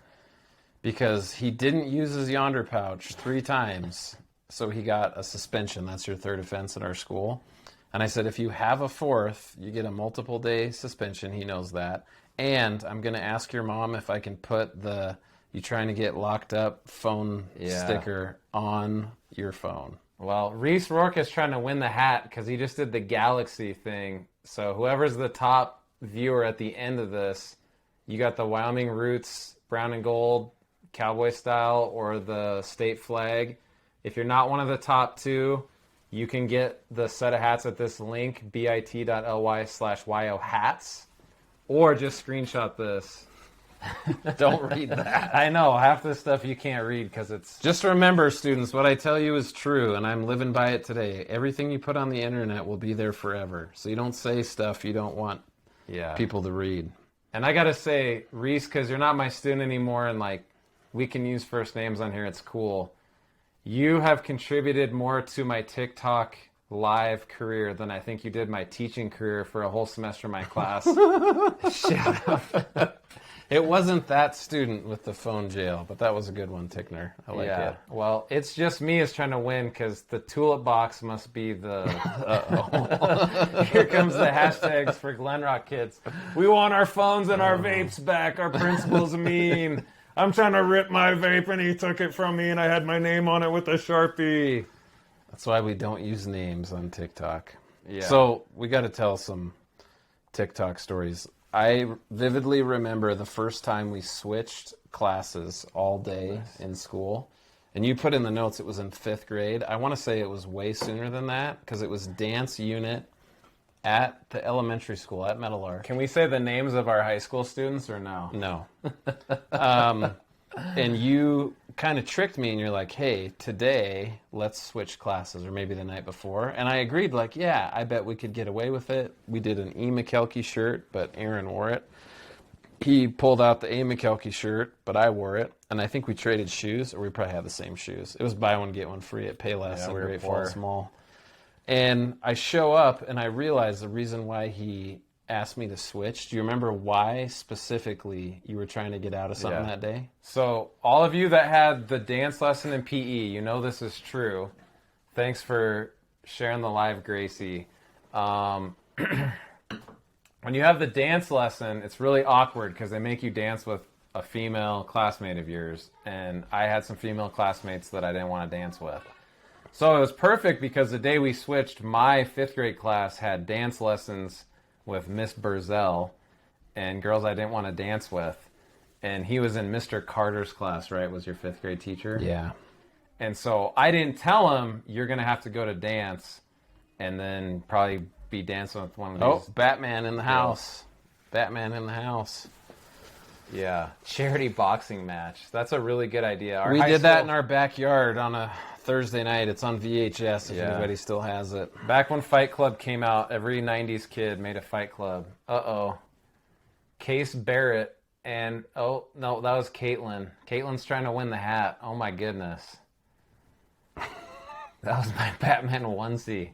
because he didn't use his Yonder pouch 3 times, so he got a suspension. That's your 3rd offense at our school. And I said, if you have a 4th, you get a multiple day suspension. He knows that. And I'm going to ask your mom if I can put the "you trying to get locked up" phone sticker on your phone. Well, Reese Rourke is trying to win the hat because he just did the Galaxy thing. So whoever's the top viewer at the end of this, you got the Wyoming Roots brown and gold cowboy style or the state flag. If you're not one of the top 2, you can get the set of hats at this link, bit.ly/yo hats, or just screenshot this. Don't read that. I know, half this stuff you can't read because it's... Just remember, students, what I tell you is true, and I'm living by it today. Everything you put on the internet will be there forever. So you don't say stuff you don't want Yeah. people to read. And I gotta say, Reese, because you're not my student anymore, and like we can use first names on here, it's cool. You have contributed more to my TikTok live career than I think you did my teaching career for a whole semester in my class. Shut up. It wasn't that student with the phone jail, but that was a good one, Tickner. I like it. Well, it's just me is trying to win because the tulip box must be the. Here comes the hashtags for Glen Rock kids. We want our phones and our vapes back. Our principal's mean. I'm trying to rip my vape and he took it from me and I had my name on it with a Sharpie. That's why we don't use names on TikTok. Yeah. So we got to tell some TikTok stories. I vividly remember the first time we switched classes all day in school. And you put in the notes it was in 5th grade. I want to say it was way sooner than that because it was dance unit at the elementary school at Meadowlark. Can we say the names of our high school students or no? No. And you kind of tricked me and you're like, hey, today let's switch classes, or maybe the night before. And I agreed, like, yeah, I bet we could get away with it. We did an E. Makelky shirt, but Aaron wore it. He pulled out the A. Makelky shirt, but I wore it. And I think we traded shoes, or we probably had the same shoes. It was buy one, get one free at Payless in Great Falls Mall. And I show up and I realize the reason why he asked me to switch. Do you remember why specifically you were trying to get out of something that day? So all of you that had the dance lesson in PE, you know this is true. Thanks for sharing the live, Gracie. When you have the dance lesson, it's really awkward because they make you dance with a female classmate of yours. And I had some female classmates that I didn't want to dance with. So it was perfect because the day we switched, my 5th grade class had dance lessons with Miss Burzell and girls I didn't want to dance with. And he was in Mr. Carter's class, right? Was your 5th grade teacher? Yeah. And so I didn't tell him, you're going to have to go to dance and then probably be dancing with one of these. Oh, Batman in the house. Batman in the house. Yeah. Charity boxing match. That's a really good idea. We did that in our backyard on a Thursday night. It's on VHS if anybody still has it. Back when Fight Club came out, every 90s kid made a Fight Club. Uh-oh. Case Barrett and, oh, no, that was Caitlin. Caitlin's trying to win the hat. Oh, my goodness. That was my Batman onesie.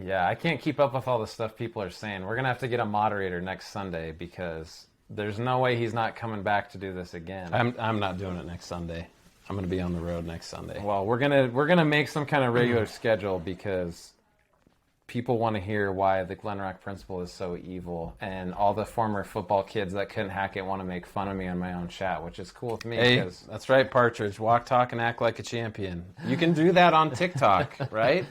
Yeah, I can't keep up with all the stuff people are saying. We're going to have to get a moderator next Sunday because there's no way he's not coming back to do this again. I'm not doing it next Sunday. I'm going to be on the road next Sunday. Well, we're gonna make some kind of regular schedule because people want to hear why the Glen Rock principal is so evil, and all the former football kids that couldn't hack it want to make fun of me on my own chat, which is cool with me. Hey, that's right, Partridge. Walk, talk, and act like a champion. You can do that on TikTok, right?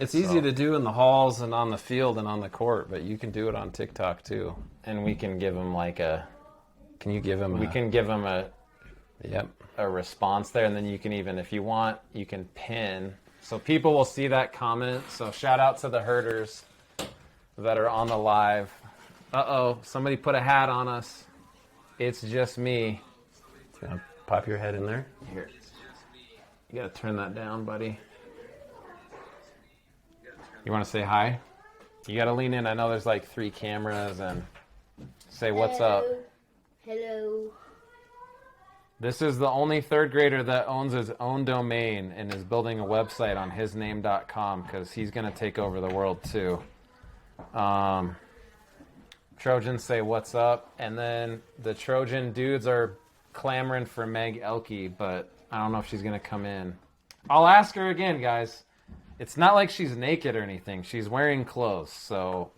It's easy to do in the halls and on the field and on the court, but you can do it on TikTok too. And we can give him like a. Can you give him? We can give him a. Yep. A response there, and then you can even, if you want, you can pin. So people will see that comment. So shout out to the herders that are on the live. Uh-oh, somebody put a hat on us. It's just me. Pop your head in there. Here. You gotta turn that down, buddy. You want to say hi? You gotta lean in. I know there's like 3 cameras, and say what's up. Hello. This is the only 3rd grader that owns his own domain and is building a website on hisname.com because he's going to take over the world too. Trojans say what's up, and then the Trojan dudes are clamoring for Makelky, but I don't know if she's going to come in. I'll ask her again, guys. It's not like she's naked or anything. She's wearing clothes, so...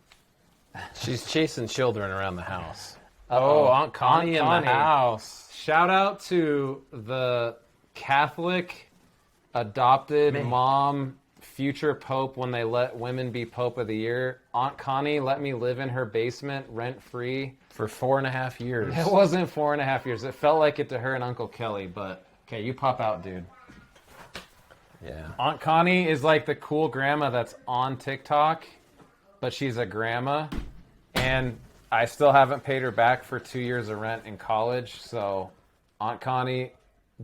She's chasing children around the house. Oh, Aunt Connie in the house. Shout out to the Catholic adopted mom, future pope when they let women be Pope of the Year. Aunt Connie let me live in her basement rent-free. For 4.5 years. It wasn't 4.5 years. It felt like it to her and Uncle Kelly, but okay, you pop out, dude. Yeah. Aunt Connie is like the cool grandma that's on TikTok, but she's a grandma, and I still haven't paid her back for 2 years of rent in college, so Aunt Connie,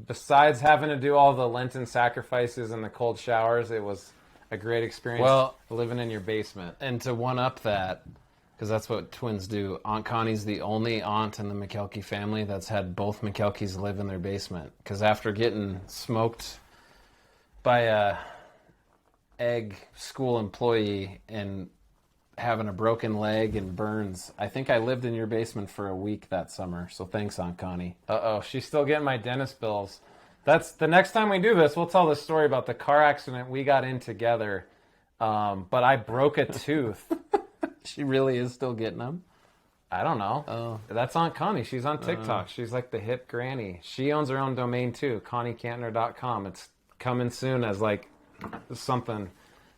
besides having to do all the Lenten sacrifices and the cold showers, it was a great experience living in your basement. And to one-up that, Because that's what twins do. Aunt Connie's the only aunt in the Makelky family that's had both Makelkys live in their basement. Because after getting smoked by a egg school employee and having a broken leg and burns, I think I lived in your basement for a week that summer. So thanks, Aunt Connie. Uh-oh, she's still getting my dentist bills. That's the next time we do this, we'll tell the story about the car accident we got in together. But I broke a tooth. She really is still getting them? I don't know. Oh. That's Aunt Connie. She's on TikTok. She's like the hip granny. She owns her own domain too, ConnieCantner.com. It's coming soon as like something.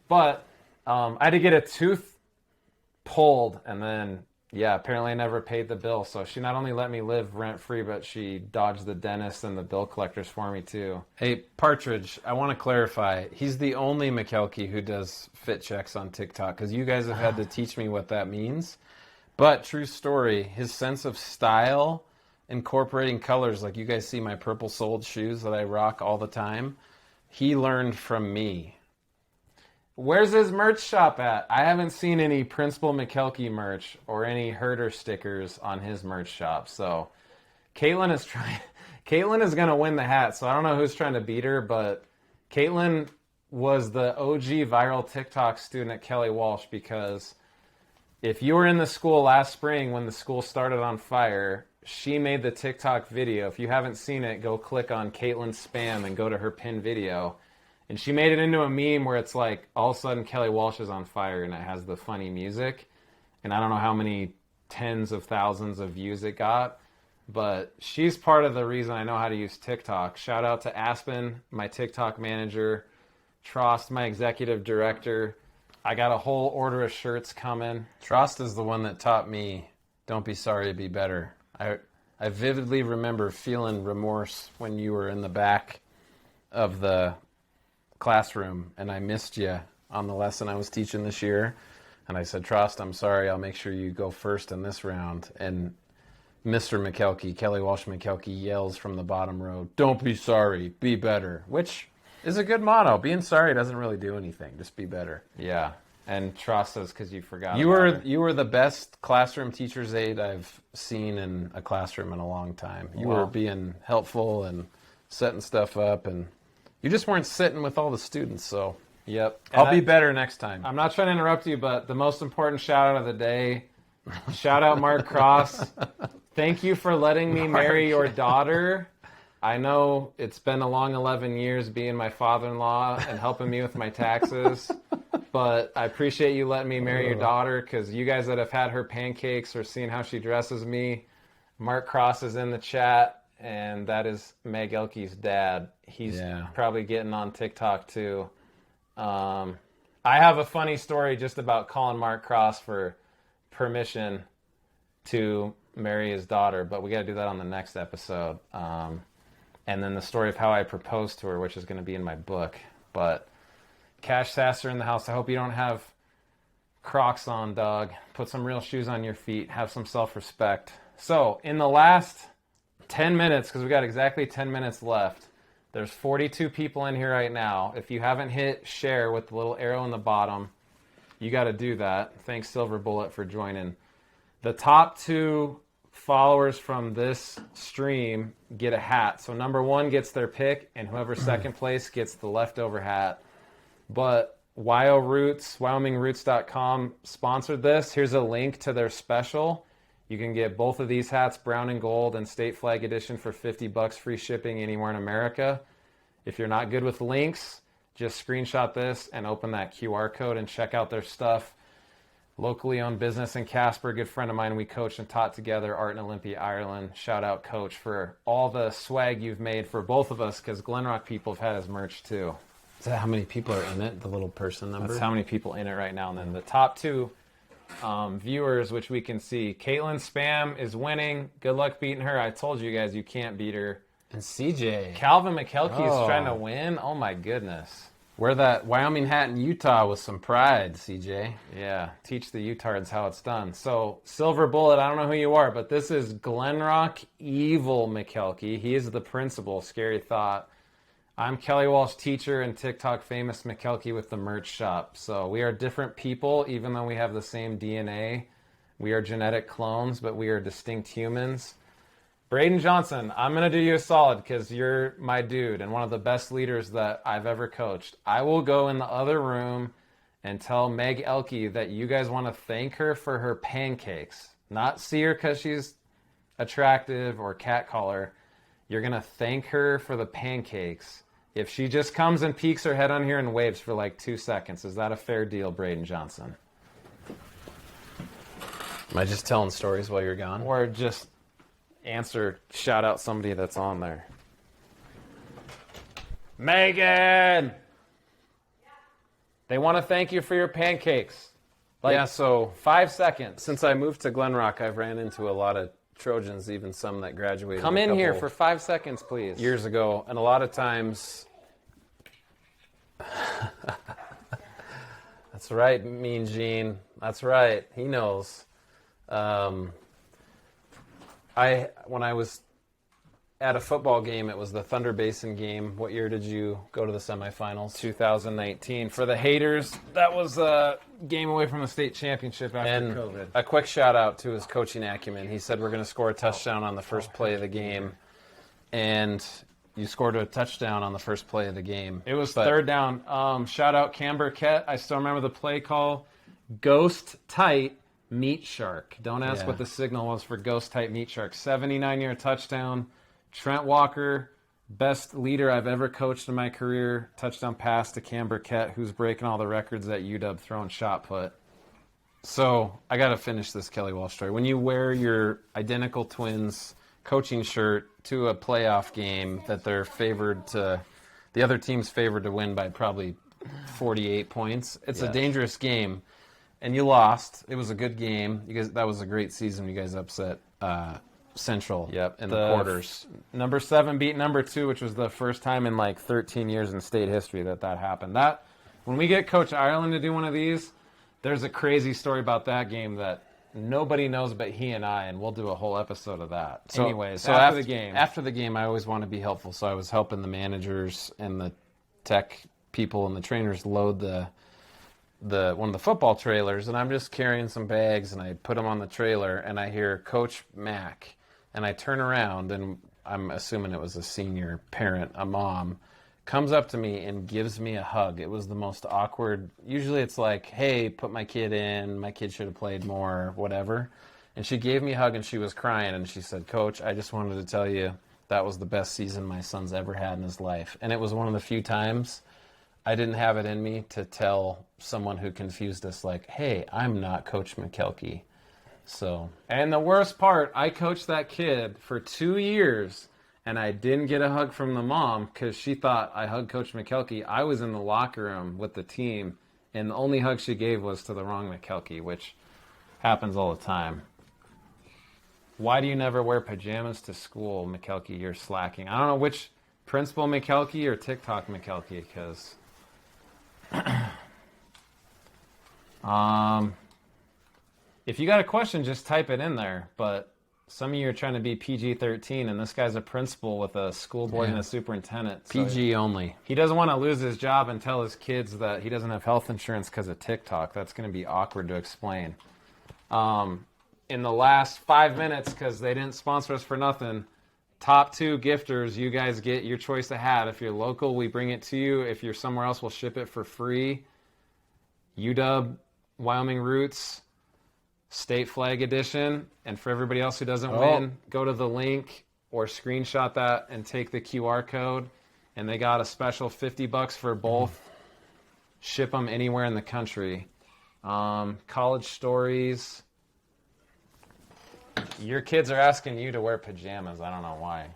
But I had to get a tooth pulled, and then apparently I never paid the bill. So she not only let me live rent free, but she dodged the dentist and the bill collectors for me too. Hey, Partridge, I want to clarify. He's the only Makelky who does fit checks on TikTok, because you guys have had to teach me what that means. But true story, his sense of style, incorporating colors, like you guys see my purple soled shoes that I rock all the time, he learned from me. Where's his merch shop at? I haven't seen any Principal Makelky merch or any herder stickers on his merch shop. So Caitlin is going to win the hat. So I don't know who's trying to beat her, but Caitlin was the OG viral TikTok student at Kelly Walsh, because if you were in the school last spring when the school started on fire, she made the TikTok video. If you haven't seen it, go click on Caitlin Spam and go to her pinned video. And she made it into a meme where it's like, all of a sudden Kelly Walsh is on fire, and it has the funny music. And I don't know how many tens of thousands of views it got, but she's part of the reason I know how to use TikTok. Shout out to Aspen, my TikTok manager, Trost, my executive director. I got a whole order of shirts coming. Trost is the one that taught me, don't be sorry, be better. I vividly remember feeling remorse when you were in the back of the classroom and I missed you on the lesson I was teaching this year, and I said, Trost, I'm sorry, I'll make sure you go first in this round. And Mr. Makelky, Kelly Walsh Makelky, yells from the bottom row, don't be sorry, be better, which is a good motto. Being sorry doesn't really do anything, just be better. Yeah, and Trost says because you forgot You about her. you were the best classroom teacher's aide I've seen in a classroom in a long time. You were being helpful and setting stuff up, and you just weren't sitting with all the students, so Yep. I'll be better next time. I'm not trying to interrupt you, but the most important shout out of the day, shout out Mark Cross. Thank you for letting me marry your daughter. I know it's been a long 11 years being my father-in-law and helping me with my taxes, but I appreciate you letting me marry your daughter, because you guys that have had her pancakes or seen how she dresses me, Mark Cross is in the chat, and that is Makelky's dad. He's probably getting on TikTok too. I have a funny story just about calling Mark Cross for permission to marry his daughter, but we got to do that on the next episode. And then the story of how I proposed to her, which is going to be in my book. But Cash Sasser in the house. I hope you don't have Crocs on, dog. Put some real shoes on your feet. Have some self-respect. So in the last 10 minutes, because we got exactly 10 minutes left, there's 42 people in here right now. If you haven't hit share with the little arrow in the bottom, you got to do that. Thanks, Silver Bullet, for joining. The top 2 followers from this stream get a hat. So number 1 gets their pick, and whoever second place gets the leftover hat. But WyoRoots.com sponsored this. Here's a link to their special. You can get both of these hats, brown and gold and state flag edition, for $50 free shipping anywhere in America. If you're not good with links, just screenshot this and open that QR code and check out their stuff. Locally owned business in Casper, good friend of mine. We coached and taught together, Art in Olympia, Ireland. Shout out, Coach, for all the swag you've made for both of us, because Glenrock people have had his merch too. Is that how many people are in it, the little person number? That's how many people in it right now. And then the top 2 viewers, which we can see. Caitlin Spam is winning. Good luck beating her. I told you guys you can't beat her. And CJ. Calvin Makelky is trying to win. Oh my goodness. Wear that Wyoming hat in Utah with some pride, CJ. Yeah, teach the Utards how it's done. So, Silver Bullet, I don't know who you are, but this is Glenrock Evil Makelky. He is the principal. Scary thought. I'm Kelly Walsh, teacher and TikTok famous Makelky with the merch shop. So we are different people, even though we have the same DNA. We are genetic clones, but we are distinct humans. Braden Johnson, I'm going to do you a solid because you're my dude and one of the best leaders that I've ever coached. I will go in the other room and tell Makelky that you guys want to thank her for her pancakes. Not see her because she's attractive or catcall her. You're going to thank her for the pancakes. If she just comes and peeks her head on here and waves for like 2 seconds, is that a fair deal, Braden Johnson? Am I just telling stories while you're gone? Or just shout out somebody that's on there. Megan! They want to thank you for your pancakes. So 5 seconds. since I moved to Glen Rock, I've ran into a lot of Trojans, even some that graduated. Come a in here couple for 5 seconds, please. years ago, and a lot of times. That's right, Mean Gene. That's right. He knows. When I was at a football game, it was the Thunder Basin game. What year did you go to the semifinals? 2019. For the haters, that was a game away from the state championship after And COVID. a quick shout out to his coaching acumen. He said we're going to score a touchdown on the first play of the game, and you scored a touchdown on the first play of the game. It was third down. Shout out Cam Burkett. I still remember the play call. Ghost tight meat shark. Don't ask what the signal was for ghost tight meat shark. 79-yard touchdown. Trent Walker, best leader I've ever coached in my career. Touchdown pass to Cam Burkett, who's breaking all the records at UW throwing shot put. So I got to finish this Kelly Walsh story. When you wear your identical twins coaching shirt to a playoff game that they're favored to, the other team's favored to win by probably 48 points. It's a dangerous game, and you lost. It was a good game. You guys, that was a great season. You guys upset Central in the quarters. Number 7 beat number 2, which was the first time in like 13 years in state history that happened. That when we get Coach Ireland to do one of these, there's a crazy story about that game that nobody knows but he and I, and we'll do a whole episode of that. So, Anyways, so after the game, I always want to be helpful. So I was helping the managers and the tech people and the trainers load the one of the football trailers, and I'm just carrying some bags, and I put them on the trailer, and I hear Coach Mack, and I turn around, and I'm assuming it was a senior parent, a mom, comes up to me and gives me a hug. It was the most awkward. Usually it's like, hey, put my kid in. My kid should have played more, whatever. And she gave me a hug, and she was crying, and she said, Coach, I just wanted to tell you that was the best season my son's ever had in his life. And it was one of the few times I didn't have it in me to tell someone who confused us, like, hey, I'm not Coach Makelky. So, and the worst part, I coached that kid for 2 years, and I didn't get a hug from the mom because she thought I hugged Coach Makelky. I was in the locker room with the team, and the only hug she gave was to the wrong Makelky, which happens all the time. Why do you never wear pajamas to school, Makelky? You're slacking. I don't know which Principal Makelky or TikTok Makelky, because if you got a question, just type it in there. But some of you are trying to be PG-13, and this guy's a principal with a school board and a superintendent. So PG only. he doesn't want to lose his job and tell his kids that he doesn't have health insurance because of TikTok. That's going to be awkward to explain. In the last 5 minutes, because they didn't sponsor us for nothing, top 2 gifters, you guys get your choice of hat. If you're local, we bring it to you. If you're somewhere else, we'll ship it for free. UW, Wyoming Roots, State Flag Edition. And for everybody else who doesn't win, go to the link or screenshot that and take the QR code. And they got a special $50 for both. Ship them anywhere in the country. College stories. Your kids are asking you to wear pajamas. I don't know why.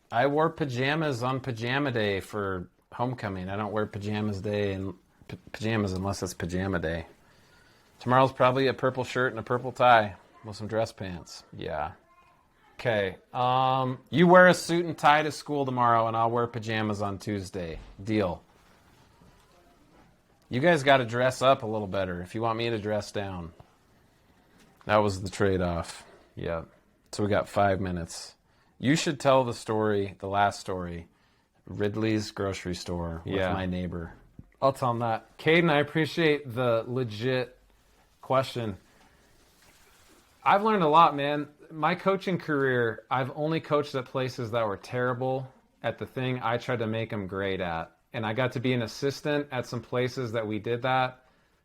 I wore pajamas on Pajama Day for homecoming. I don't wear pajamas day and pajamas unless it's pajama day. Tomorrow's probably a purple shirt and a purple tie with some dress pants. Yeah. Okay. You wear a suit and tie to school tomorrow, and I'll wear pajamas on Tuesday. Deal. You guys got to dress up a little better if you want me to dress down. That was the trade-off. Yeah. So we got 5 minutes. You should tell the story, the last story, Ridley's grocery store with my neighbor. I'll tell him that. Caden, I appreciate the legit question. I've learned a lot, man. My coaching career, I've only coached at places that were terrible at the thing I tried to make them great at. And I got to be an assistant at some places that we did that.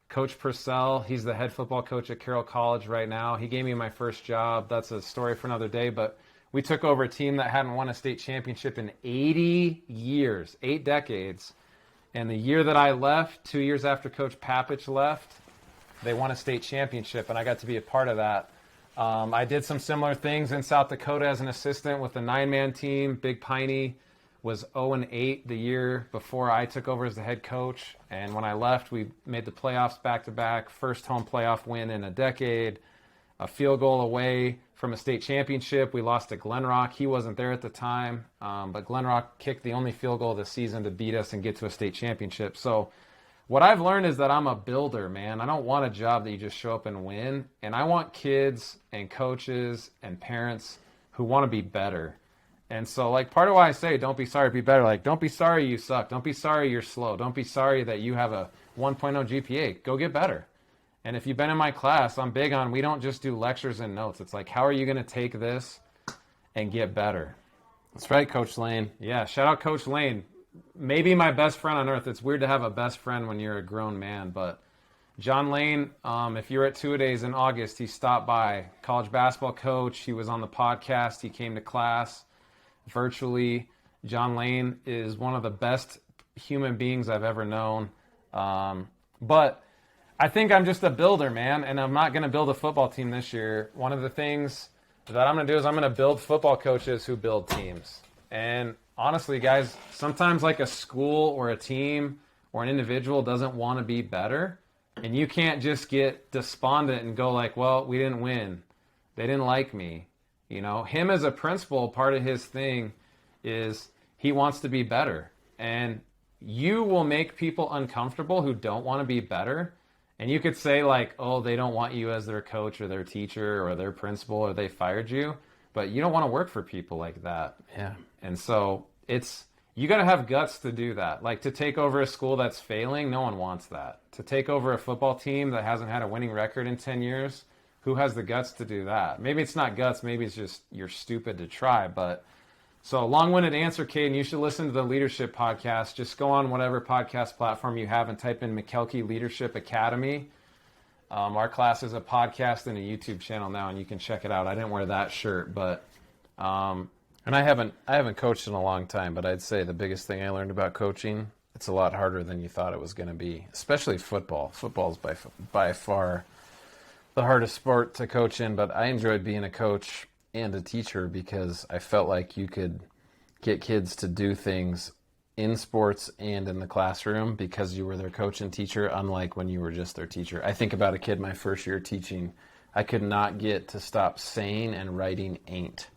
Coach Purcell, he's the head football coach at Carroll College right now. He gave me my first job. That's a story for another day. But we took over a team that hadn't won a state championship in 80 years, 8 decades. And the year that I left, 2 years after Coach Papich left, they won a state championship, and I got to be a part of that. I did some similar things in South Dakota as an assistant with a 9-man team. Big Piney was 0-8 the year before I took over as the head coach. And when I left, we made the playoffs back-to-back, first home playoff win in a decade, a field goal away from a state championship. We lost to Glen Rock. He wasn't there at the time, but Glen Rock kicked the only field goal of the season to beat us and get to a state championship. So what I've learned is that I'm a builder, man. I don't want a job that you just show up and win. And I want kids and coaches and parents who want to be better. And so, like, part of why I say don't be sorry, be better. Like, don't be sorry you suck. Don't be sorry you're slow. Don't be sorry that you have a 1.0 GPA. Go get better. And if you've been in my class, I'm big on we don't just do lectures and notes. It's like, how are you going to take this and get better? That's right, Coach Lane. Yeah, shout out Coach Lane. Maybe my best friend on earth. It's weird to have a best friend when you're a grown man, but John Lane, if you were at two-a-days in August, he stopped by. College basketball coach. He was on the podcast. He came to class virtually. John Lane is one of the best human beings I've ever known. But I think I'm just a builder, man, and I'm not going to build a football team this year. One of the things that I'm going to do is I'm going to build football coaches who build teams. And honestly, guys, sometimes like a school or a team or an individual doesn't want to be better, and you can't just get despondent and go like, well, we didn't win. They didn't like me. You know, him as a principal, part of his thing is he wants to be better. And you will make people uncomfortable who don't want to be better. And you could say like, oh, they don't want you as their coach or their teacher or their principal or they fired you. But you don't want to work for people like that. Yeah. And so you got to have guts to do that. Like to take over a school that's failing, no one wants that. To take over a football team that hasn't had a winning record in 10 years, who has the guts to do that? Maybe it's not guts. Maybe it's just you're stupid to try. But so long-winded answer, Caden, you should listen to the Leadership Podcast. Just go on whatever podcast platform you have and type in Makelky Leadership Academy. Our class is a podcast and a YouTube channel now, and you can check it out. I didn't wear that shirt, but and I haven't coached in a long time, but I'd say the biggest thing I learned about coaching, it's a lot harder than you thought it was going to be, especially football. Football is by far the hardest sport to coach in, but I enjoyed being a coach and a teacher because I felt like you could get kids to do things in sports and in the classroom because you were their coach and teacher, unlike when you were just their teacher. I think about a kid my first year teaching, I could not get to stop saying and writing ain't.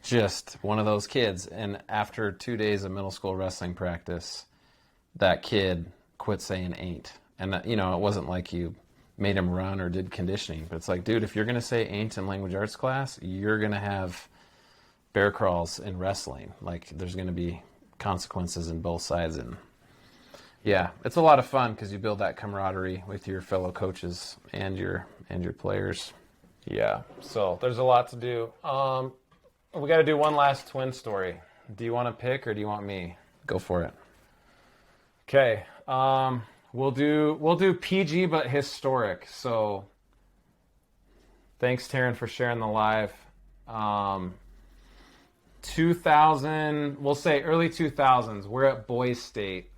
Just one of those kids. And after 2 days of middle school wrestling practice, that kid quit saying ain't. And, it wasn't like you made him run or did conditioning. But it's like, dude, if you're going to say ain't in language arts class, you're going to have bear crawls in wrestling. Like, there's going to be consequences in both sides. And, yeah, it's a lot of fun because you build that camaraderie with your fellow coaches and your players. Yeah, so there's a lot to do. We got to do one last twin story. Do you want to pick or do you want me? Go for it. Okay. We'll do PG but historic. So thanks, Taryn, for sharing the live. 2000, we'll say early 2000s. We're at Boys State.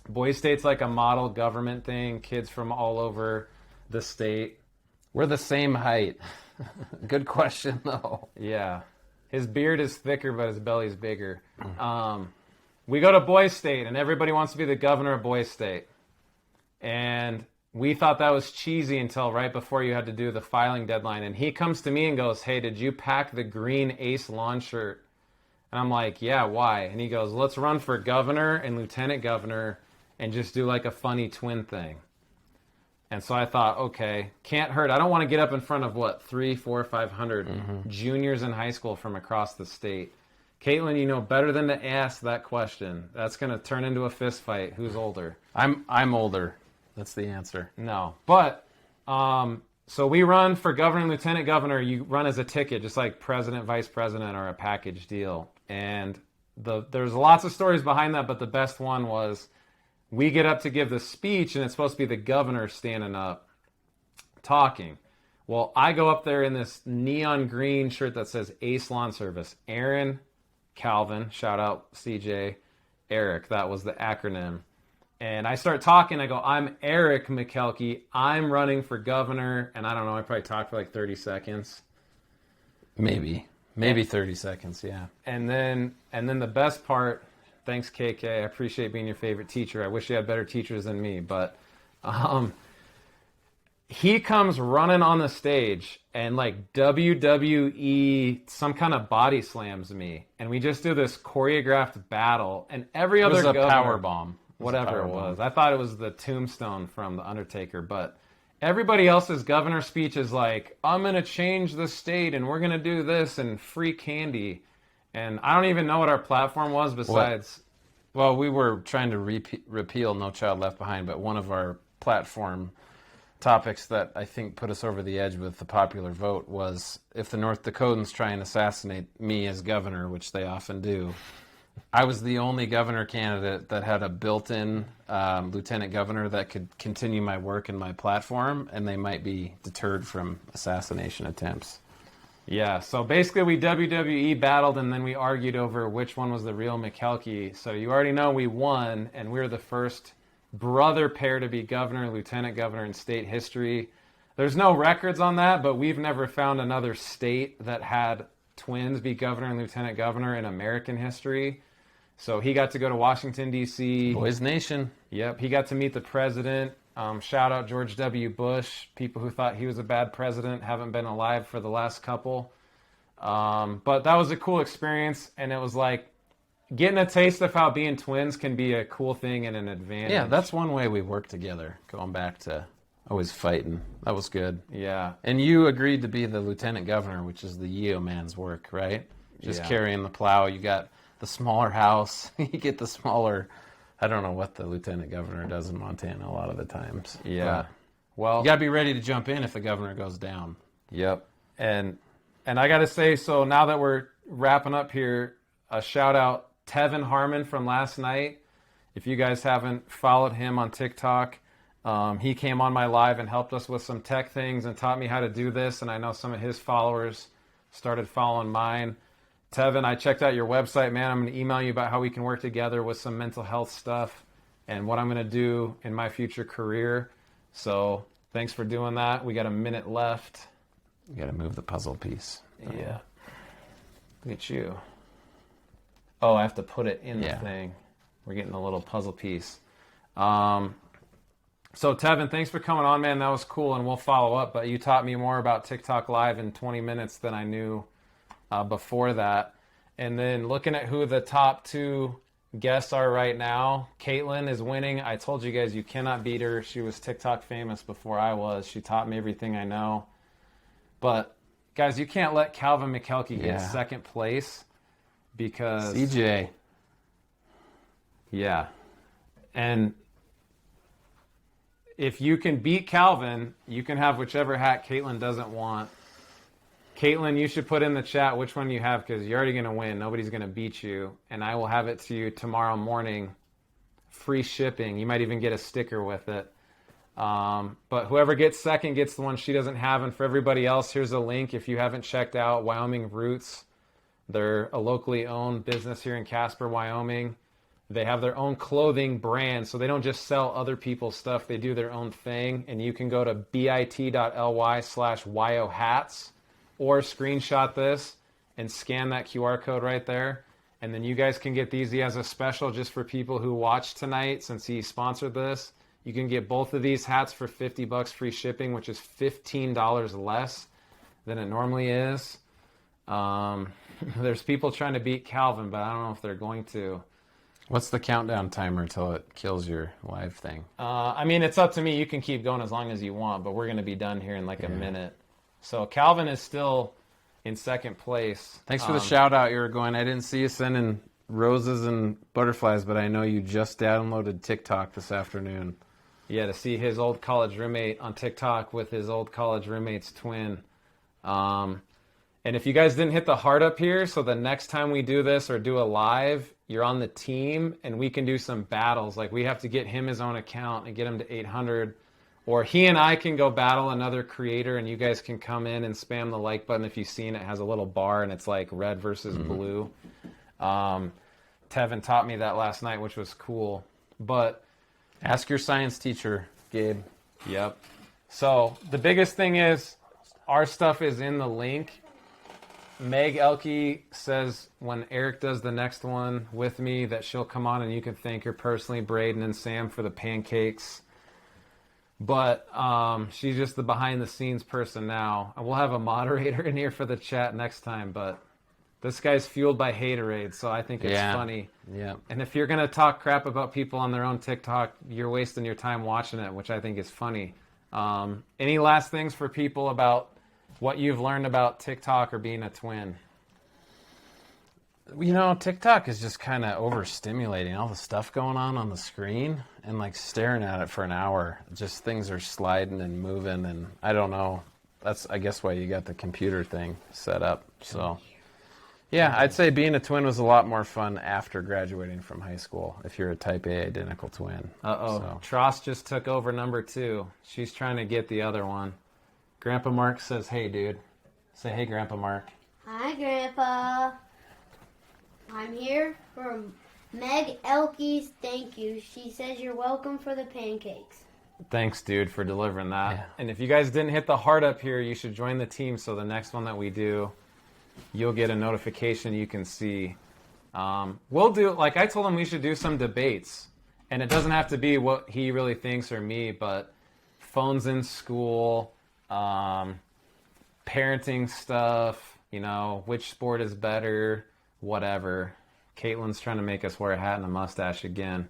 Boys State's like a model government thing. Kids from all over the state. We're the same height. Good question, though. Yeah. His beard is thicker, but his belly's bigger. We go to Boys State, and everybody wants to be the governor of Boys State. And we thought that was cheesy until right before you had to do the filing deadline. And he comes to me and goes, hey, did you pack the green Ace lawn shirt? And I'm like, yeah, why? And he goes, let's run for governor and lieutenant governor and just do like a funny twin thing. And so I thought, okay, can't hurt. I don't want to get up in front of, 300, 400, 500 juniors in high school from across the state. Caitlin, you know better than to ask that question. That's going to turn into a fist fight. Who's older? I'm older. That's the answer. No. But So we run for governor and lieutenant governor. You run as a ticket, just like president, vice president, or a package deal. And there's lots of stories behind that, but the best one was we get up to give the speech, and it's supposed to be the governor standing up talking. Well, I go up there in this neon green shirt that says Ace Lawn Service. Aaron, Calvin, shout out CJ, Eric, that was the acronym. And I start talking. I go, I'm Eric Makelky. I'm running for governor. And I don't know, I probably talked for like 30 seconds. Maybe 30 seconds, yeah. And then the best part, thanks KK, I appreciate being your favorite teacher. I wish you had better teachers than me. But he comes running on the stage and like WWE, some kind of body slams me. And we just do this choreographed battle. And every other It was a governor, power bomb. Whatever it was. I thought it was the tombstone from The Undertaker, but everybody else's governor speech is like, I'm going to change the state and we're going to do this and free candy. And I don't even know what our platform was besides... Well, we were trying to repeal No Child Left Behind, but one of our platform topics that I think put us over the edge with the popular vote was if the North Dakotans try and assassinate me as governor, which they often do, I was the only governor candidate that had a built-in lieutenant governor that could continue my work and my platform, and they might be deterred from assassination attempts. Yeah, so basically we WWE battled, and then we argued over which one was the real Makelky. So you already know we won, and we were the first brother pair to be governor, lieutenant governor in state history. There's no records on that, but we've never found another state that had twins be governor and lieutenant governor in American history. So he got to go to Washington, D.C. Boys Nation. Yep, he got to meet the president. Shout out George W. Bush. People who thought he was a bad president haven't been alive for the last couple. But that was a cool experience, and it was like getting a taste of how being twins can be a cool thing and an advantage. Yeah, that's one way we work together, going back to always fighting. That was good. Yeah. And you agreed to be the lieutenant governor, which is the Yeo man's work, right? Just carrying the plow. You got the smaller house. You get the smaller... I don't know what the lieutenant governor does in Montana a lot of the times. Yeah. Well, you got to be ready to jump in if the governor goes down. Yep. And I got to say, so now that we're wrapping up here, a shout out Tevin Harmon from last night. If you guys haven't followed him on TikTok, he came on my live and helped us with some tech things and taught me how to do this. And I know some of his followers started following mine. Tevin, I checked out your website, man. I'm going to email you about how we can work together with some mental health stuff and what I'm going to do in my future career. So thanks for doing that. We got a minute left. You got to move the puzzle piece. Yeah. Look at you. Oh, I have to put it in the thing. We're getting a little puzzle piece. So Tevin, thanks for coming on, man. That was cool, and we'll follow up. But you taught me more about TikTok Live in 20 minutes than I knew before that. And then looking at who the top two guests are right now, Caitlin is winning. I told you guys you cannot beat her. She was TikTok famous before I was. She taught me everything I know. But guys, you can't let Calvin Makelky get second place because CJ. Yeah. And if you can beat Calvin, you can have whichever hat Caitlin doesn't want. Caitlin, you should put in the chat which one you have because you're already going to win. Nobody's going to beat you. And I will have it to you tomorrow morning. Free shipping. You might even get a sticker with it. But whoever gets second gets the one she doesn't have. And for everybody else, here's a link. If you haven't checked out Wyoming Roots, they're a locally owned business here in Casper, Wyoming. They have their own clothing brand, so they don't just sell other people's stuff. They do their own thing. And you can go to bit.ly/YOHats. Or screenshot this and scan that QR code right there. And then you guys can get these. He has a special just for people who watch tonight since he sponsored this. You can get both of these hats for $50 free shipping, which is $15 less than it normally is. There's people trying to beat Calvin, but I don't know if they're going to. What's the countdown timer till it kills your live thing? I mean, it's up to me. You can keep going as long as you want, but we're going to be done here in like a minute. So Calvin is still in second place. Thanks for the shout out, Uruguayan. I didn't see you sending roses and butterflies, but I know you just downloaded TikTok this afternoon. Yeah, to see his old college roommate on TikTok with his old college roommate's twin. And if you guys didn't hit the heart up here, so the next time we do this or do a live, you're on the team and we can do some battles. Like we have to get him his own account and get him to 800. Or he and I can go battle another creator and you guys can come in and spam the like button. If you've seen it, has a little bar and it's like red versus blue. Tevin taught me that last night, which was cool. But Ask your science teacher, Gabe. yep. So the biggest thing is our stuff is in the link. Makelky says when Eric does the next one with me that she'll come on and you can thank her personally, Braden and Sam, for the pancakes. But she's just the behind the scenes person now. We'll have a moderator in here for the chat next time, but this guy's fueled by haterade, so I think it's funny. Yeah. And if you're going to talk crap about people on their own TikTok, you're wasting your time watching it, which I think is funny. Any last things for people about what you've learned about TikTok or being a twin? You know, TikTok is just kind of overstimulating. All the stuff going on the screen and like staring at it for an hour. Just things are sliding and moving, and I don't know. That's, I guess, why you got the computer thing set up. So, yeah, I'd say being a twin was a lot more fun after graduating from high school if you're a type A identical twin. Uh-oh. Tross just took over number 2. She's trying to get the other one. Grandpa Mark says, hey, dude. Say, hey, Grandpa Mark. Hi, Grandpa. I'm here for Makelky's thank you. She says you're welcome for the pancakes. Thanks, dude, for delivering that. Yeah. And if you guys didn't hit the heart up here, you should join the team so the next one that we do, you'll get a notification you can see. We'll do, like I told him, we should do some debates. And it doesn't have to be what he really thinks or me, but phones in school, parenting stuff, you know, which sport is better, whatever. Caitlin's trying to make us wear a hat and a mustache again.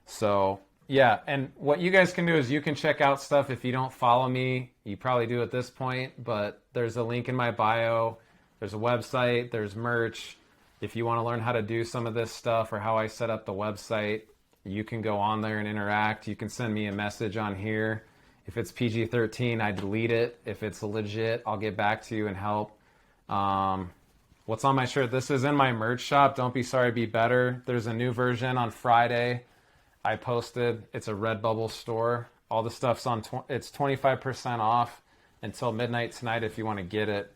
So, yeah, and what you guys can do is you can check out stuff. If you don't follow me, you probably do at this point, but there's a link in my bio. There's a website, there's merch. If you want to learn how to do some of this stuff or how I set up the website, you can go on there and interact. You can send me a message on here. If it's PG-13, I delete it. If it's legit, I'll get back to you and help. What's on my shirt? This is in my merch shop. Don't be sorry, be better. There's a new version on Friday. I posted. It's a Redbubble store. All the stuff's on. It's 25% off until midnight tonight if you want to get it.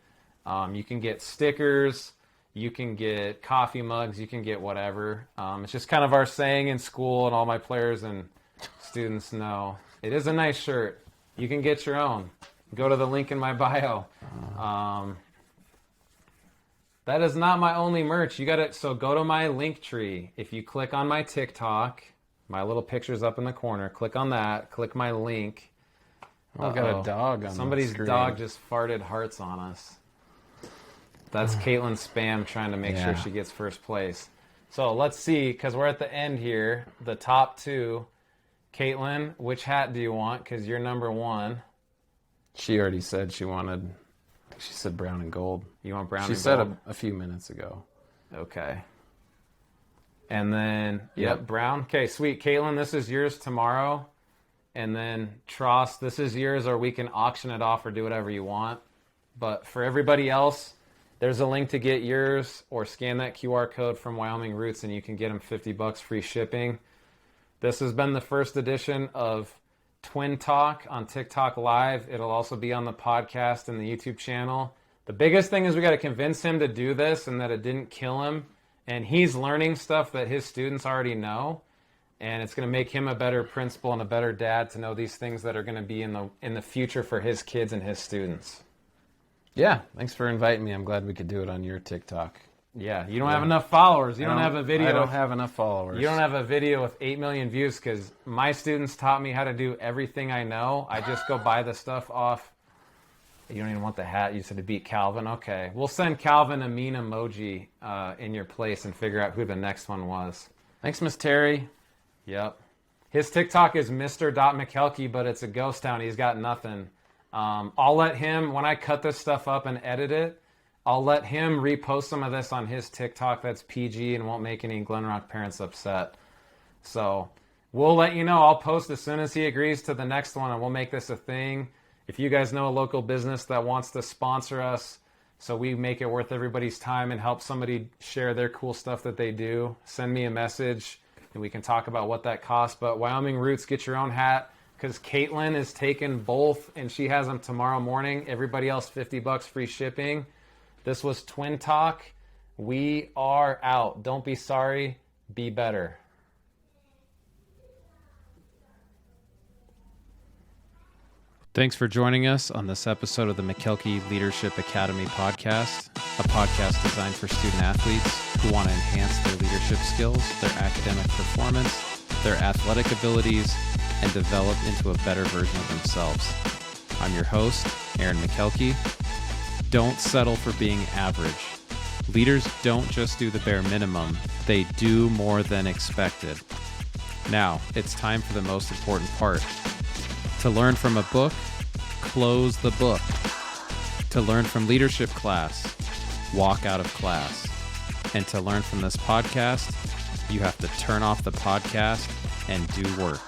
You can get stickers. You can get coffee mugs. You can get whatever. It's just kind of our saying in school, and all my players and students know. It is a nice shirt. You can get your own. Go to the link in my bio. That is not my only merch. You got it. So go to my link tree. If you click on my TikTok, my little picture's up in the corner. Click on that. Click my link. I got a dog on Somebody's the screen. dog just farted hearts on us. That's Caitlin Spam trying to make sure she gets first place. So let's see, because we're at the end here. The top 2. Caitlin, which hat do you want? Because you're number 1. She already said she wanted, she said brown and gold. You want brown and She said gold? a few minutes ago. Okay. And then, yep, brown. Okay, sweet. Caitlin, this is yours tomorrow. And then Tross, this is yours, or we can auction it off or do whatever you want. But for everybody else, there's a link to get yours, or scan that QR code from Wyoming Roots and you can get them $50 free shipping. This has been the first edition of Twin Talk on TikTok Live. It'll also be on the podcast and the YouTube channel. The biggest thing is we got to convince him to do this and that it didn't kill him. And he's learning stuff that his students already know. And it's going to make him a better principal and a better dad to know these things that are going to be in the future for his kids and his students. Yeah, thanks for inviting me. I'm glad we could do it on your TikTok. Yeah, you don't have enough followers. You don't have a video. I don't have enough followers. You don't have a video with 8 million views because my students taught me how to do everything I know. I just go buy the stuff off. You don't even want the hat. You said to beat Calvin. Okay, we'll send Calvin a mean emoji in your place and figure out who the next one was. Thanks, Miss Terry. Yep. His TikTok is Mr.Makelky, but it's a ghost town. He's got nothing. I'll let him, when I cut this stuff up and edit it, I'll let him repost some of this on his TikTok that's PG and won't make any Glenrock parents upset. So we'll let you know. I'll post as soon as he agrees to the next one, and we'll make this a thing. If you guys know a local business that wants to sponsor us so we make it worth everybody's time and help somebody share their cool stuff that they do, send me a message and we can talk about what that costs. But Wyoming Roots, get your own hat, because Caitlin is taking both and she has them tomorrow morning. Everybody else, $50 free shipping. This was Twin Talk. We are out. Don't be sorry. Be better. Thanks for joining us on this episode of the Makelky Leadership Academy podcast, a podcast designed for student athletes who want to enhance their leadership skills, their academic performance, their athletic abilities, and develop into a better version of themselves. I'm your host, Aaron Makelky. Don't settle for being average. Leaders don't just do the bare minimum, they do more than expected. Now, it's time for the most important part. To learn from a book, close the book. To learn from leadership class, walk out of class. And to learn from this podcast, you have to turn off the podcast and do work.